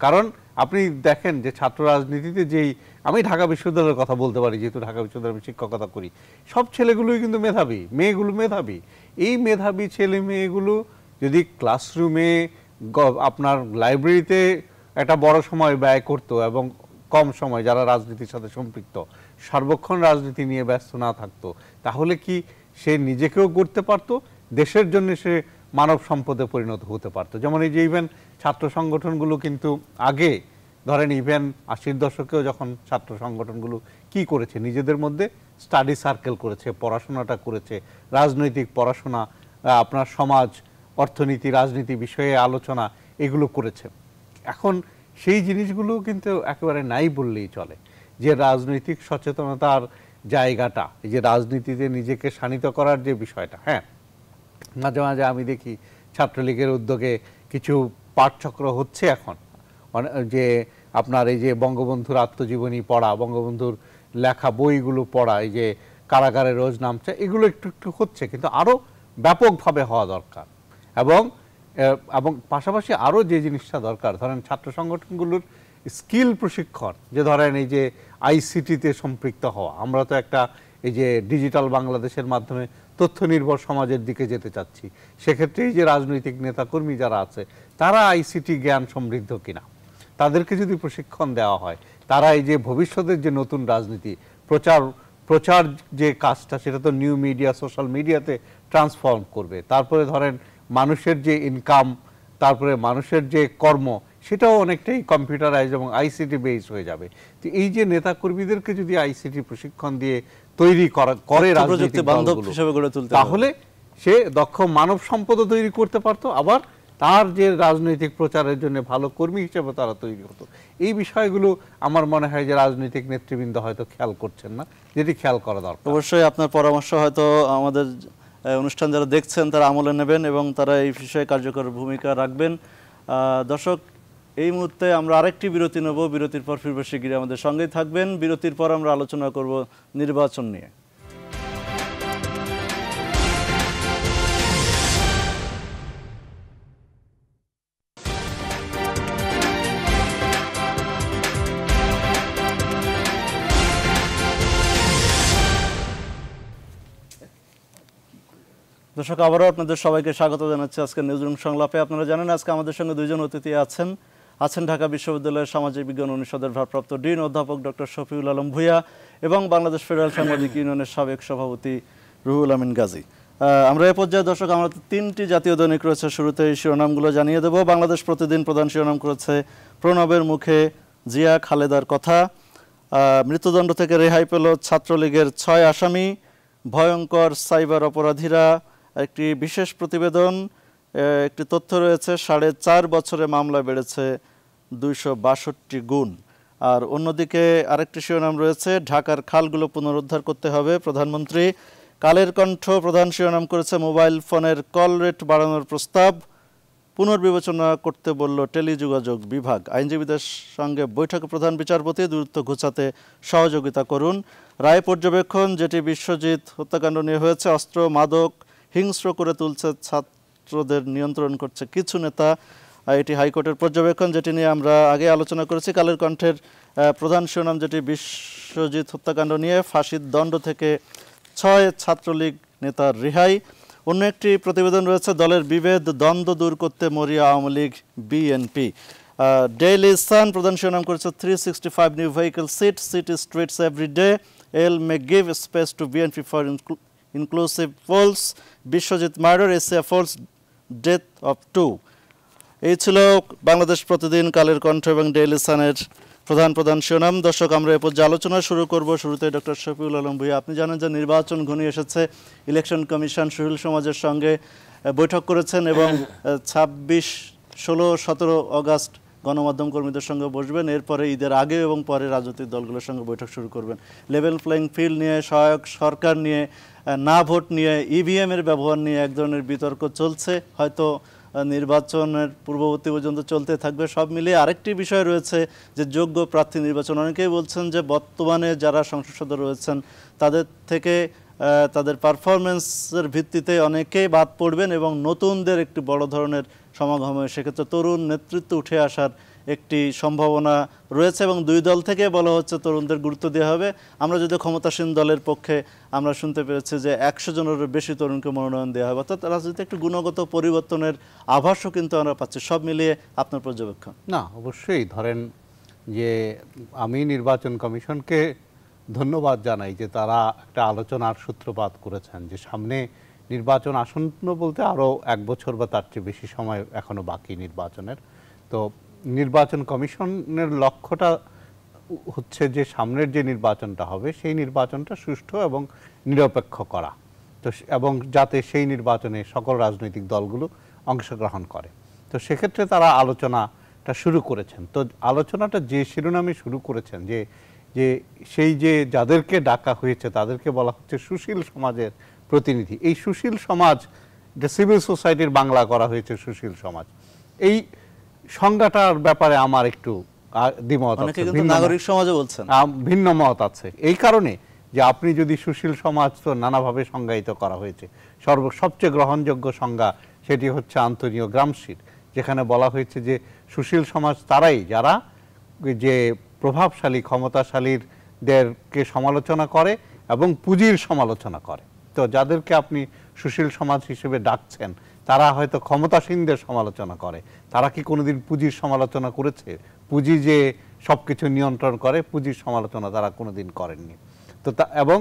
কারণ আপনি দেখেন যে ছাত্র রাজনীতিতে যেই, আমি ঢাকা বিশ্ববিদ্যালয়ের কথা বলতে পারি যেহেতু ঢাকা বিশ্ববিদ্যালয়ে শিক্ষকতা করি, সব ছেলেগুলোই কিন্তু মেধাবী, মেয়েগুলো মেধাবী। এই মেধাবী ছেলে মেয়েগুলো যদি ক্লাসরুমে আপনার লাইব্রেরিতে একটা বড় সময় ব্যয় করতো এবং কম সময় যারা রাজনীতির সাথে সম্পৃক্ত সর্বক্ষণ রাজনীতি নিয়ে ব্যস্ত না থাকতো, তাহলে কি সে নিজেকেও গড়তে পারতো, দেশের জন্য সে মানব সম্পদে পরিণত হতে পারতো। যেমন এই যে ইভেন ছাত্র সংগঠনগুলো কিন্তু আগে ধরেন ইভেন 80-র দশকেও যখন ছাত্র সংগঠনগুলো কি করেছে, নিজেদের মধ্যে স্টাডি সার্কেল করেছে, পড়াশোনাটা করেছে, রাজনৈতিক পড়াশোনা, আপনার সমাজ অর্থনীতি রাজনীতি বিষয়ে আলোচনা এগুলো করেছে। এখন সেই জিনিসগুলো কিন্তু একেবারে নাই বললেই চলে। যে রাজনৈতিক সচেতনতার জায়গাটা, এই যে রাজনীতিতে নিজেকে শানিত করার যে বিষয়টা, হ্যাঁ মাঝে মাঝে আমি দেখি ছাত্রলীগের উদ্যোগে কিছু পাঠচক্র হচ্ছে এখন, যে আপনার এই যে বঙ্গবন্ধুর আত্মজীবনী পড়া, বঙ্গবন্ধুর লেখা বইগুলো পড়া, এই যে কারাগারে রোজ নামছে, এগুলো একটু একটু হচ্ছে, কিন্তু আরও ব্যাপকভাবে হওয়া দরকার। এবং পাশাপাশি আরও যে জিনিসটা দরকার, ধরেন ছাত্র সংগঠনগুলোর স্কিল প্রশিক্ষণ, যে ধরেন এই যে আইসিটিতে সম্পৃক্ত হওয়া, আমরা তো একটা এই যে ডিজিটাল বাংলাদেশের মাধ্যমে তথ্য নির্ভর সমাজের দিকে যেতে চাচ্ছি, সেক্ষেত্রে এই যে রাজনৈতিক নেতাকর্মী যারা আছে তারা আইসিটি জ্ঞান সমৃদ্ধ কিনা, তাদেরকে যদি প্রশিক্ষণ দেওয়া হয়, তারা এই যে ভবিষ্যতের যে নতুন রাজনীতি প্রচার যে কাজটা, সেটা তো নিউ মিডিয়া, সোশ্যাল মিডিয়াতে ট্রান্সফর্ম করবে। তারপরে ধরেন মানুষের যে ইনকাম, তারপরে মানুষের যে কর্ম, সেটাও অনেকটাই কম্পিউটারাইজ এবং আইসিটি বেসড হয়ে যাবে। তো এই যে নেতা কর্মীদেরকে যদি আইসিটি প্রশিক্ষণ দিয়ে তৈরি করে রাজনৈতিক দলগুলো, তাহলে সে দক্ষ মানব সম্পদও তৈরি করতে পারতো, আবার তার যে রাজনৈতিক প্রচারের জন্য ভালো কর্মী হিসেবে তারা তৈরি হতো। এই বিষয়গুলো আমার মনে হয় যে রাজনৈতিক নেতৃবৃন্দ হয়তো খেয়াল করছেন না, যেটি খেয়াল করা দরকার। অবশ্যই আপনার পরামর্শ হয়তো আমাদের অনুষ্ঠান যারা দেখছেন তারা আমলে নেবেন এবং তারা এই বিষয়ে কার্যকর ভূমিকা রাখবেন। দর্শক, এই মুহূর্তে আমরা আরেকটি বিরতি নেব, বিরতির পর ফিরব শিগগিরই, আমাদের সঙ্গেই থাকবেন। বিরতির পর আমরা আলোচনা করব নির্বাচন নিয়ে। দর্শক, আবারও আপনাদের সবাইকে স্বাগত জানাচ্ছি আজকে নিউজরুম সংলাপে। আপনারা জানেন আজকে আমাদের সঙ্গে দুইজন অতিথি আছেন ঢাকা বিশ্ববিদ্যালয়ের সামাজিক বিজ্ঞান অনুষদের ভারপ্রাপ্ত ডিন অধ্যাপক ডক্টর শফিউল আলম ভূঁইয়া এবং বাংলাদেশ ফেডারেল সাংবাদিক ইউনিয়নের সাবেক সভাপতি রুহুল আমিন গাজী। আমরা এ পর্যায়ে দর্শক, আমরা 3টি জাতীয় দৈনিক রয়েছে, শুরুতে এই শিরোনামগুলো জানিয়ে দেব। বাংলাদেশ প্রতিদিন প্রধান শিরোনাম করেছে প্রণবের মুখে জিয়া খালেদার কথা, মৃত্যুদণ্ড থেকে রেহাই পেল ছাত্রলীগের 6 আসামি, ভয়ঙ্কর সাইবার অপরাধীরা, একটি বিশেষ প্রতিবেদন, একটি তথ্য রয়েছে 4.5 বছরে মামলা বেড়েছে 262 গুণ। আর অন্যদিকে আরেকটি শিরোনাম রয়েছে ঢাকার খালগুলো পুনরুদ্ধার করতে হবে প্রধানমন্ত্রী। কালের কণ্ঠ প্রধান শিরোনাম করেছে মোবাইল ফোনের কল রেট বাড়ানোর প্রস্তাব পুনর্বিবেচনা করতে বলল টেলিযোগাযোগ বিভাগ। আইনজীবীদের সঙ্গে বৈঠকে প্রধান বিচারপতি দূরত্ব ঘোচাতে সহযোগিতা করুন। রায় পর্যবেক্ষণ, যেটি বিশ্বজিৎ হত্যাকাণ্ড নিয়ে হয়েছে, অস্ত্র মাদক হিংস্র করে তুলছে ছাত্রদের নিয়ন্ত্রণ করছে কিছু নেতা, এটি হাইকোর্টের পর্যবেক্ষণ, যেটি নিয়ে আমরা আগে আলোচনা করেছি। কালের কণ্ঠের প্রধান শিরোনাম যেটি বিশ্বজিৎ হত্যাকাণ্ড নিয়ে, ফাঁসির দণ্ড থেকে 6 ছাত্রলীগ নেতার রেহাই। অন্য একটি প্রতিবেদন রয়েছে দলের বিভেদ দ্বন্দ্ব দূর করতে মরিয়া Awami League BNP. Daily Sun প্রধান শিরোনাম করেছে 365 new vehicle hit streets every day, AL may give space to BNP for inclusive polls, Biswajit murder Asia force death of 2। এই ছিল বাংলাদেশ প্রতিদিন, কালের কণ্ঠ এবং ডেইলি সানের প্রধান শিরোনাম। দর্শক, আমরা এ পর্যায়ে আলোচনা শুরু করব। শুরুতে ডক্টর শফিউল আলম ভূঁইয়া, আপনি জানেন যে নির্বাচন ঘনিয়ে এসেছে, ইলেকশন কমিশন সুশীল সমাজের সঙ্গে বৈঠক করেছেন এবং 26, 16, 17 অগাস্ট গণমাধ্যম কর্মীদের সঙ্গে বসবেন। এরপরে ঈদের আগে এবং পরে রাজনৈতিক দলগুলোর সঙ্গে বৈঠক শুরু করবেন। লেভেল প্লেইং ফিল্ড নিয়ে, সহায়ক সরকার নিয়ে, না ভোট নিয়ে, ইভিএমের ব্যবহার নিয়ে এক ধরনের বিতর্ক চলছে, হয়তো নির্বাচনের পূর্ববর্তী পর্যন্ত চলতে থাকবে। সব মিলিয়ে আরেকটি বিষয় রয়েছে যে যোগ্য প্রার্থী নির্বাচন। অনেকেই বলছেন যে বর্তমানে যারা সংসদ সদস্য রয়েছেন তাদের থেকে তাদের পারফরমেন্সের ভিত্তিতে অনেকেই বাদ পড়বেন এবং নতুনদের একটি বড় ধরনের সমাগম হয়, সেক্ষেত্রে তরুণ নেতৃত্ব উঠে আসার একটি সম্ভাবনা রয়েছে এবং দুই দল থেকে বলা হচ্ছে তরুণদের গুরুত্ব দেওয়া হবে। আমরা যদি ক্ষমতাসীন দলের পক্ষে আমরা শুনতে পেরেছি যে 100 জনেরও বেশি তরুণকে মনোনয়ন দেওয়া হবে, অর্থাৎ রাজনীতিতে একটি গুণগত পরিবর্তনের আভাসও কিন্তু আমরা পাচ্ছি। সব মিলিয়ে আপনার পর্যবেক্ষণ? না, অবশ্যই ধরেন যে আমি নির্বাচন কমিশনকে ধন্যবাদ জানাই যে তারা একটা আলোচনার সূত্রপাত করেছেন যে সামনে নির্বাচন আসন্ন বলতে আরও 1 বছর বা তার চেয়ে বেশি সময় এখনো বাকি নির্বাচনের। তো নির্বাচন কমিশনের লক্ষ্যটা হচ্ছে যে সামনের যে নির্বাচনটা হবে সেই নির্বাচনটা সুষ্ঠু এবং নিরপেক্ষ করা, তো এবং যাতে সেই নির্বাচনে সকল রাজনৈতিক দলগুলো অংশগ্রহণ করে। তো সেক্ষেত্রে তারা আলোচনাটা শুরু করেছেন। তো আলোচনাটা যে শিরোনামে শুরু করেছেন যে সেই যে যাদেরকে ডাকা হয়েছে তাদেরকে বলা হচ্ছে সুশীল সমাজের প্রতিনিধি। এই সুশীল সমাজ, যে সিভিল সোসাইটির বাংলা করা হয়েছে সুশীল সমাজ, এই সংজ্ঞাটার ব্যাপারে আমার একটু দ্বিমত আছে, নাগরিক সমাজও বলছেন ভিন্ন মত আছে। এই কারণে যে আপনি যদি সুশীল সমাজ তো নানাভাবে সংজ্ঞায়িত করা হয়েছে, সবচেয়ে গ্রহণযোগ্য সংজ্ঞা সেটি হচ্ছে আন্তোনিও গ্রামসির, যেখানে বলা হয়েছে যে সুশীল সমাজ তারাই যারা যে প্রভাবশালী ক্ষমতাশালীদেরকে সমালোচনা করে এবং পুঁজির সমালোচনা করে। তো যাদেরকে আপনি সুশীল সমাজ হিসেবে ডাকছেন তারা হয়তো ক্ষমতাসীনদের সমালোচনা করে, তারা কি কোনোদিন পুঁজির সমালোচনা করেছে? পুঁজি যে সবকিছু নিয়ন্ত্রণ করে, পুঁজির সমালোচনা তারা কোনোদিন করেননি। তো এবং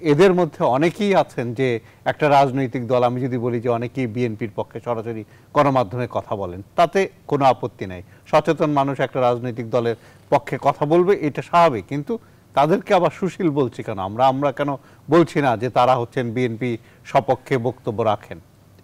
এদের মধ্যে অনেকেই আছেন যে একটা রাজনৈতিক দল, আমি যদি বলি যে অনেকেই বিএনপির পক্ষে সরাসরি গণমাধ্যমে কথা বলেন, তাতে কোনো আপত্তি নাই। সচেতন মানুষ একটা রাজনৈতিক দলের পক্ষে কথা বলবে, এটা স্বাভাবিক। কিন্তু তাদেরকে আবার সুশীল বলছি কেন? আমরা কেন বলছি না যে তারা হচ্ছেন বিএনপি সপক্ষে বক্তব্য রাখেন?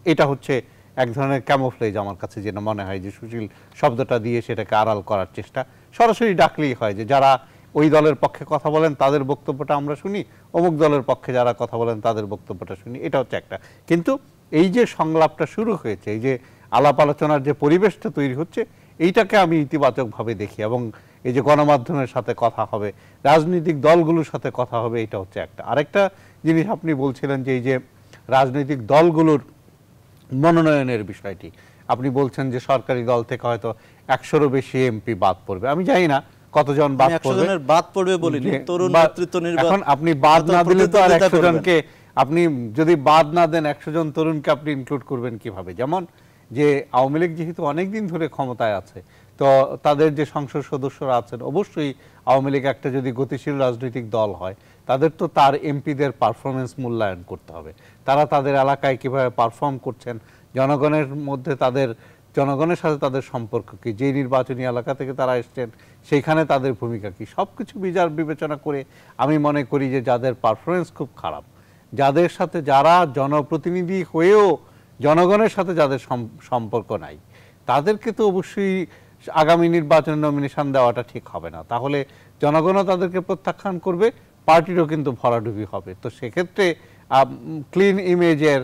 এটা হচ্ছে এক ধরনের ক্যামোফ্লেজ আমার কাছে যেটা মনে হয়, যে সুশীল শব্দটা দিয়ে সেটাকে আড়াল করার চেষ্টা। সরাসরি ডাকলেই হয় যে যারা ওই দলের পক্ষে কথা বলেন তাদের বক্তব্যটা আমরা শুনি, অমুক দলের পক্ষে যারা কথা বলেন তাদের বক্তব্যটা শুনি, এটা হচ্ছে একটা। কিন্তু এই যে সংলাপটা শুরু হয়েছে, এই যে আলাপ আলোচনার যে পরিবেশটা তৈরি হচ্ছে, এইটাকে আমি ইতিবাচকভাবে দেখি। এবং এই যে গণমাধ্যমের সাথে কথা হবে, রাজনৈতিক দলগুলোর সাথে কথা হবে, এটা হচ্ছে একটা। আরেকটা জিনিস আপনি বলছিলেন যে এই যে রাজনৈতিক দলগুলোর মনোনয়নের বিষয়টি, আপনি বলছেন যে সরকারি দল থেকে হয়তো 100-এরও বেশি এমপি বাদ পড়বে। আমি জানি না কতজন বাদ পড়বে বলিনি, তরুণ নেতৃত্ব নির্বাচন। এখন আপনি বাদ না দিলে তো আর 100 জনকে, আপনি যদি বাদ না দেন 100 জন তরুণকে আপনি ইনক্লুড করবেন কিভাবে? যেমন যে আওয়ামী লীগ যেহেতু অনেকদিন ধরে ক্ষমতায় আছে, তো তাদের যে সংসদ সদস্যরা আছেন, অবশ্যই আওয়ামী লীগ একটা যদি গতিশীল রাজনৈতিক দল হয়, তাদের তো তার এমপিদের পারফরমেন্স মূল্যায়ন করতে হবে। তারা তাদের এলাকায় কিভাবে পারফর্ম করছেন, জনগণের মধ্যে জনগণের সাথে তাদের সম্পর্ক কি, যে নির্বাচনী এলাকা থেকে তারা এসছেন সেইখানে তাদের ভূমিকা কি, সবকিছু বিচার বিবেচনা করে আমি মনে করি যে যাদের পারফরমেন্স খুব খারাপ, যাদের সাথে, যারা জনপ্রতিনিধি হয়েও জনগণের সাথে যাদের সম্পর্ক নাই, তাদেরকে তো অবশ্যই আগামী নির্বাচনে নমিনেশন দেওয়াটা ঠিক হবে না। তাহলে জনগণও তাদেরকে প্রত্যাখ্যান করবে, পার্টিরও কিন্তু ভরাডুবি হবে। তো সেক্ষেত্রে ক্লিন ইমেজের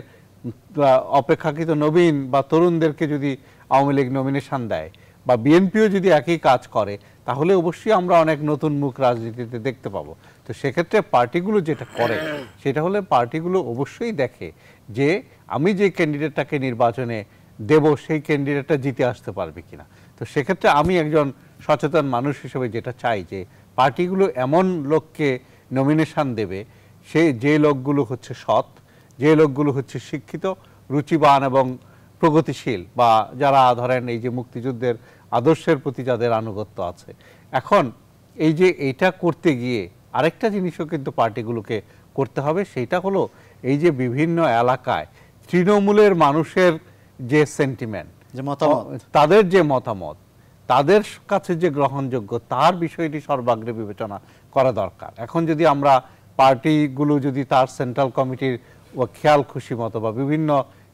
অপেক্ষাকৃত নবীন বা তরুণদেরকে যদি আওয়ামী লীগ নমিনেশন দেয়, বা বিএনপিও যদি একই কাজ করে, তাহলে অবশ্যই আমরা অনেক নতুন মুখ রাজনীতিতে দেখতে পাবো। তো সেক্ষেত্রে পার্টিগুলো যেটা করে সেটা হলে পার্টিগুলো অবশ্যই দেখে যে আমি যে ক্যান্ডিডেটটাকে নির্বাচনে দেব সেই ক্যান্ডিডেটটা জিতে আসতে পারবে কিনা। তো সেক্ষেত্রে আমি একজন সচেতন মানুষ হিসেবে যেটা চাই যে পার্টিগুলো এমন লোককে নমিনেশন দেবে, যে লোকগুলো হচ্ছে সৎ, যে লোকগুলো হচ্ছে শিক্ষিত, রুচিবান এবং প্রগতিশীল, বা যারা ধরেন এই যে মুক্তিযুদ্ধের আদর্শের প্রতি যাদের আনুগত্য আছে। এখন এই যে এইটা করতে গিয়ে আরেকটা জিনিসও কিন্তু পার্টিগুলোকে করতে হবে, সেইটা হলো এই যে বিভিন্ন এলাকায় তৃণমূলের মানুষের যে সেন্টিমেন্ট, যে মতামত, তাদের যে মতামত, তাদের কাছে যে গ্রহণযোগ্য, তার বিষয়টি সর্বাগ্রে বিবেচনা করা দরকার। এখন যদি আমরা পার্টিগুলো যদি তার সেন্ট্রাল কমিটির খেয়াল খুশি মতো বা বিভিন্ন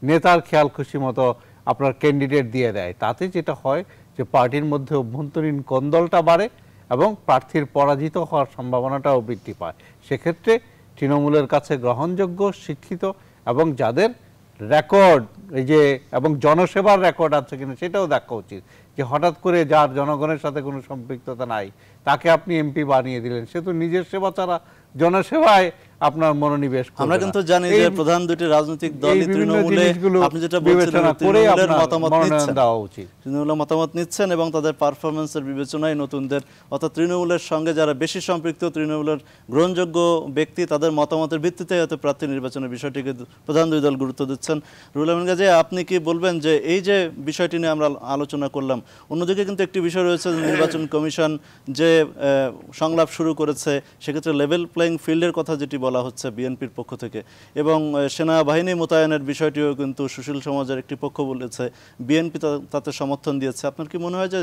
নেতার খেয়াল খুশি মতো আপনার ক্যান্ডিডেট দিয়ে দেয়, তাতে যেটা হয় যে পার্টির মধ্যে অভ্যন্তরীণ কোন্দলটা বাড়ে এবং প্রার্থীর পরাজিত হওয়ার সম্ভাবনাটাও বৃদ্ধি পায়। সেক্ষেত্রে তৃণমূলের কাছে গ্রহণযোগ্য, শিক্ষিত এবং যাদের রেকর্ড, এই যে এবং জনসেবার রেকর্ড আছে কিনা সেটাও দেখা উচিত। যে হঠাৎ করে যার জনগণের সাথে কোনো সম্পৃক্ততা নাই তাকে আপনি এমপি বানিয়ে দিলেন, সে তো নিজের সেবা ছাড়া জনসেবায় আপনার মনোনিবেশ করবে না। আমরা কিন্তু জানি যে প্রধান দুটি রাজনৈতিক দলই তৃণমূলে, আপনি যেটা বলছিলেন, তৃণমূলের মতামত নিচ্ছেন, তৃণমূলের মতামত নিচ্ছেন এবং তাদের পারফরমেন্সের বিবেচনায় নতুনদের, অর্থাৎ তৃণমূলের সঙ্গে যারা বেশি সম্পৃক্ত, তৃণমূলের গ্রহণযোগ্য ব্যক্তি, তাদের মতামতের ভিত্তিতে হয়তো প্রার্থী নির্বাচনের বিষয়টিকে প্রধান দুই দল গুরুত্ব দিচ্ছেন। রুহুল আমিন গাজী, আপনি কি বলবেন যে এই যে বিষয়টি নিয়ে আমরা আলোচনা করলাম, অন্যদিকে কিন্তু একটি বিষয় রয়েছে, নির্বাচন কমিশন যে সংলাপ শুরু করেছে, সেক্ষেত্রে লেভেল প্লেইং ফিল্ডের কথা যেটি বলা হচ্ছে বিএনপির পক্ষ থেকে, এবং সেনাবাহিনী মোতায়েনের বিষয়টিও কিন্তু সুশীল সমাজের একটি পক্ষ বলেছে, বিএনপি তাতে সমর্থন দিয়েছে। আপনার কি মনে হয় যে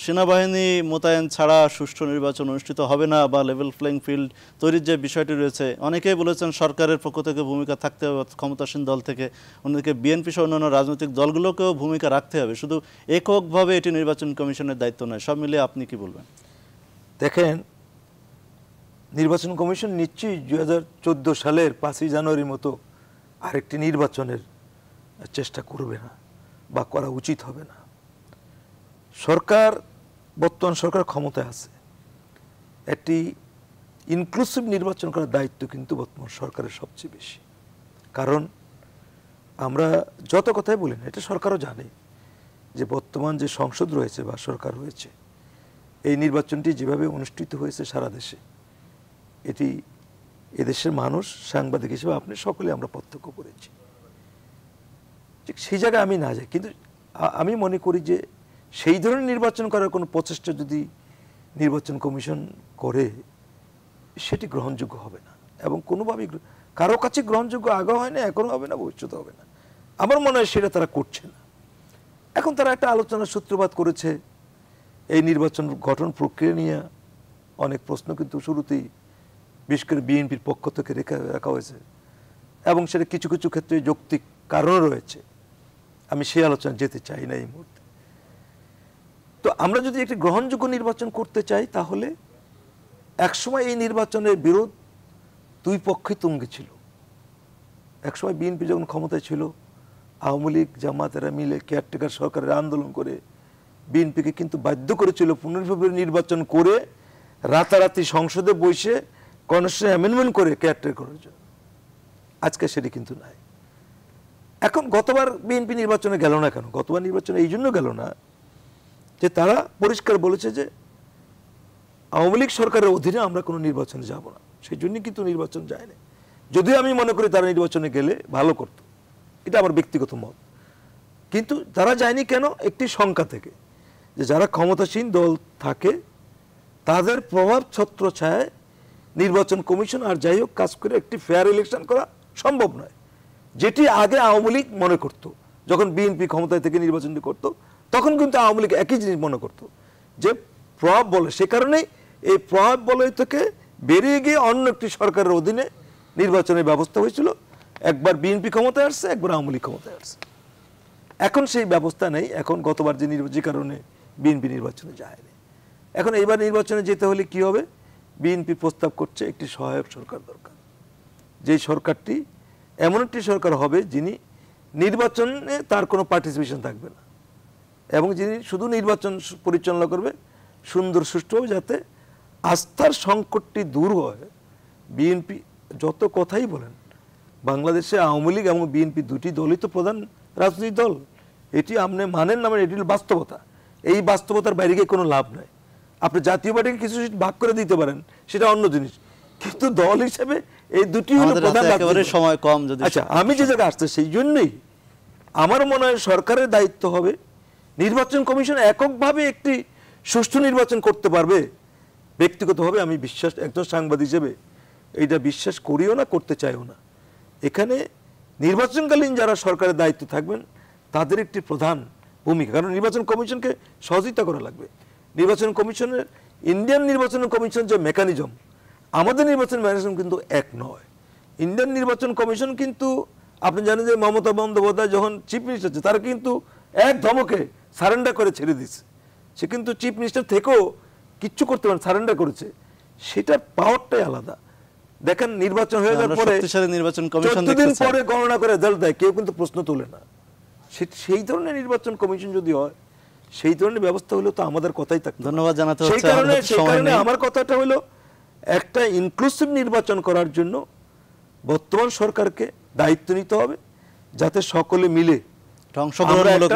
সেনাবাহিনী মোতায়েন ছাড়া সুষ্ঠু নির্বাচন অনুষ্ঠিত হবে না, বা লেভেল প্লেইং ফিল্ড তৈরির যে বিষয়টি রয়েছে, অনেকেই বলেছেন সরকারের পক্ষ থেকে ভূমিকা থাকতে হবে, ক্ষমতাসীন দল থেকে, অন্যদিকে বিএনপি সহ অন্যান্য রাজনৈতিক দলগুলোকেও ভূমিকা রাখতে হবে, শুধু এককভাবে এটি নির্বাচন কমিশনের দায়িত্ব নয়। সব মিলিয়ে আপনি কি বলবেন? দেখেন, নির্বাচন কমিশন নিশ্চয়ই 2014 সালের 5ই জানুয়ারির মতো আরেকটি নির্বাচনের চেষ্টা করবে না বা করা উচিত হবে না। সরকার, বর্তমান সরকার ক্ষমতায় আছে, একটি ইনক্লুসিভ নির্বাচন করার দায়িত্ব কিন্তু বর্তমান সরকারের সবচেয়ে বেশি। কারণ আমরা যত কথাই বলি না, এটা সরকারও জানে যে বর্তমান যে সংসদ রয়েছে বা সরকার হয়েছে, এই নির্বাচনটি যেভাবে অনুষ্ঠিত হয়েছে সারা দেশে, এটি এদেশের মানুষ, সাংবাদিক হিসেবে আপনি সকলে আমরা প্রত্যক্ষ করেছি। ঠিক সেই জায়গায় আমি না যাই, কিন্তু আমি মনে করি যে সেই ধরনের নির্বাচন করার কোনো প্রচেষ্টা যদি নির্বাচন কমিশন করে সেটি গ্রহণযোগ্য হবে না, এবং কোনোভাবেই কারো কাছে গ্রহণযোগ্য আগেও হয় না, এখনও হবে না, ভবিষ্যতে হবে না। আমার মনে হয় সেটা তারা করছে না। এখন তারা একটা আলোচনার সূত্রপাত করেছে এই নির্বাচন গঠন প্রক্রিয়া নিয়ে। অনেক প্রশ্ন কিন্তু শুরুতেই বিশেষ করে বিএনপির পক্ষ থেকে রাখা হয়েছে, এবং সেটা কিছু কিছু ক্ষেত্রে যৌক্তিক কারণও রয়েছে। আমি সেই আলোচনা যেতে চাই না এই মুহূর্তে। তো আমরা যদি একটি গ্রহণযোগ্য নির্বাচন করতে চাই, তাহলে একসময় এই নির্বাচনের বিরোধ দুই পক্ষই তুঙ্গে ছিল। একসময় বিএনপি যখন ক্ষমতায় ছিল, আওয়ামী লীগ জামাত এরা মিলে কেয়ারটেকার সরকারের আন্দোলন করে বিএনপিকে কিন্তু বাধ্য করেছিল পুনর্বিভাগ নির্বাচন করে রাতারাতি সংসদে বসে কনস্টিটিউশন অ্যামেন্ডমেন্ট করে কেয়ারটেকার করার জন্য। আজকে সেটি কিন্তু নাই। এখন গতবার বিএনপি নির্বাচনে গেল না কেন? গতবার নির্বাচনে এই জন্য গেল না যে তারা পরিষ্কার বলেছে যে আওয়ামী লীগ সরকারের অধীনে আমরা কোনো নির্বাচনে যাব না, সেই জন্যই কিন্তু নির্বাচন যায় না। যদিও আমি মনে করি তারা নির্বাচনে গেলে ভালো করত, এটা আমার ব্যক্তিগত মত। কিন্তু তারা যায়নি কেন? একটি শঙ্কা থেকে যে যারা ক্ষমতাসীন দল থাকে তাদের প্রভাব ছত্রছায়ায় নির্বাচন কমিশন আর যাই হোক কাজ করে একটি ফেয়ার ইলেকশন করা সম্ভব নয়, যেটি আগে আওয়ামী লীগ মনে করত। যখন বিএনপি ক্ষমতায় থেকে নির্বাচনটি করত, তখন কিন্তু আওয়ামী লীগ একই জিনিস মনে করত যে প্রভাব বলে, সে কারণেই এই প্রভাব বলয় থেকে বেরিয়ে গিয়ে অন্য একটি সরকারের অধীনে নির্বাচনের ব্যবস্থা হয়েছিল। একবার বিএনপি ক্ষমতায় আসছে, একবার আওয়ামী লীগ ক্ষমতায় আসছে। এখন সেই ব্যবস্থা নেই। এখন গতবার যে কারণে বিএনপি নির্বাচনে যায়নি, এখন এইবার নির্বাচনে যেতে হলে কি হবে? বিএনপি প্রস্তাব করছে একটি সহায়ক সরকার দরকার, যে সরকারটি এমন একটি সরকার হবে যিনি নির্বাচনে তার কোনো পার্টিসিপেশন থাকবে না, এবং যিনি শুধু নির্বাচন পরিচালনা করবে সুন্দর সুষ্ঠুভাবে, যাতে আস্থার সংকটটি দূর হয়। বিএনপি যত কথাই বলেন, বাংলাদেশে আওয়ামী লীগ এবং বিএনপি দুটি দলই তো প্রধান রাজনৈতিক দল। এটি আপনি মানেন না, এটি হল বাস্তবতা। এই বাস্তবতার বাইরে গিয়ে কোনো লাভ নাই। আপনি জাতীয় পার্টিকে কিছু ভাগ করে দিতে পারেন, সেটা অন্য জিনিস, কিন্তু দল হিসেবে এই দুটি হলো প্রধান। সময় কম, যদি আচ্ছা আমি যে জায়গায় আসতে, সেই জন্যই আমার মনে হয় সরকারের দায়িত্ব হবে নির্বাচন কমিশন এককভাবে একটি সুষ্ঠু নির্বাচন করতে পারবে। ব্যক্তিগতভাবে আমি বিশ্বাস, একজন সাংবাদিক হিসেবে এইটা বিশ্বাস করিও না, করতে চাইও না। এখানে নির্বাচনকালীন যারা সরকারের দায়িত্ব থাকবেন তাদের একটি প্রধান ভূমিকা, কারণ নির্বাচন কমিশনকে সহযোগিতা করা লাগবে। নির্বাচন কমিশনের, ইন্ডিয়ান নির্বাচন কমিশন যে মেকানিজম, আমাদের নির্বাচন মেকানিজম কিন্তু এক নয়। ইন্ডিয়ান নির্বাচন কমিশন কিন্তু আপনি জানেন যে মমতা বন্দ্যোপাধ্যায় যখন চিফ মিনিস্টার ছিল, তারা কিন্তু এক ধমকে সারেন্ডার করে ছেড়ে দিচ্ছে। সে কিন্তু চিফ মিনিস্টার থেকেও কিচ্ছু করতে পারে, সারেন্ডার করেছে। সেটার পাওয়ারটাই আলাদা। দেখেন নির্বাচন হয়ে যাওয়ার পরে নির্বাচন কমিশন 14 দিন পরে গণনা করে রেজাল্ট দেয়, কেউ কিন্তু প্রশ্ন তোলে না। সেই ধরনের নির্বাচন কমিশন যদি হয়, সেই ধরনের ব্যবস্থা হলো তো আমাদের কথাই থাকতো। ধন্যবাদ জানাতে সেই কারণে আমার কথাটা হলো একটা ইনক্লুসিভ নির্বাচন করার জন্য বর্তমান সরকারকে দায়িত্ব নিতে হবে, যাতে সকলে মিলে অংশগ্রহণমূলক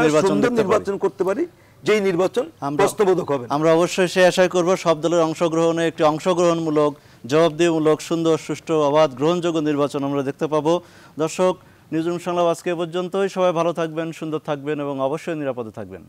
নির্বাচন করতে পারি, যেই নির্বাচন প্রশ্নবোধক হবে। আমরা অবশ্যই সে আশাই করব সব দলের অংশগ্রহণে একটি অংশগ্রহণমূলক, জবাবদিহিমূলক, সুন্দর, সুষ্ঠু, অবাধ, গ্রহণযোগ্য নির্বাচন আমরা দেখতে পাবো। দর্শক, নিউজরুম সংলাপ আজকে পর্যন্তই। সবাই ভালো থাকবেন, সুন্দর থাকবেন এবং অবশ্যই নিরাপদে থাকবেন।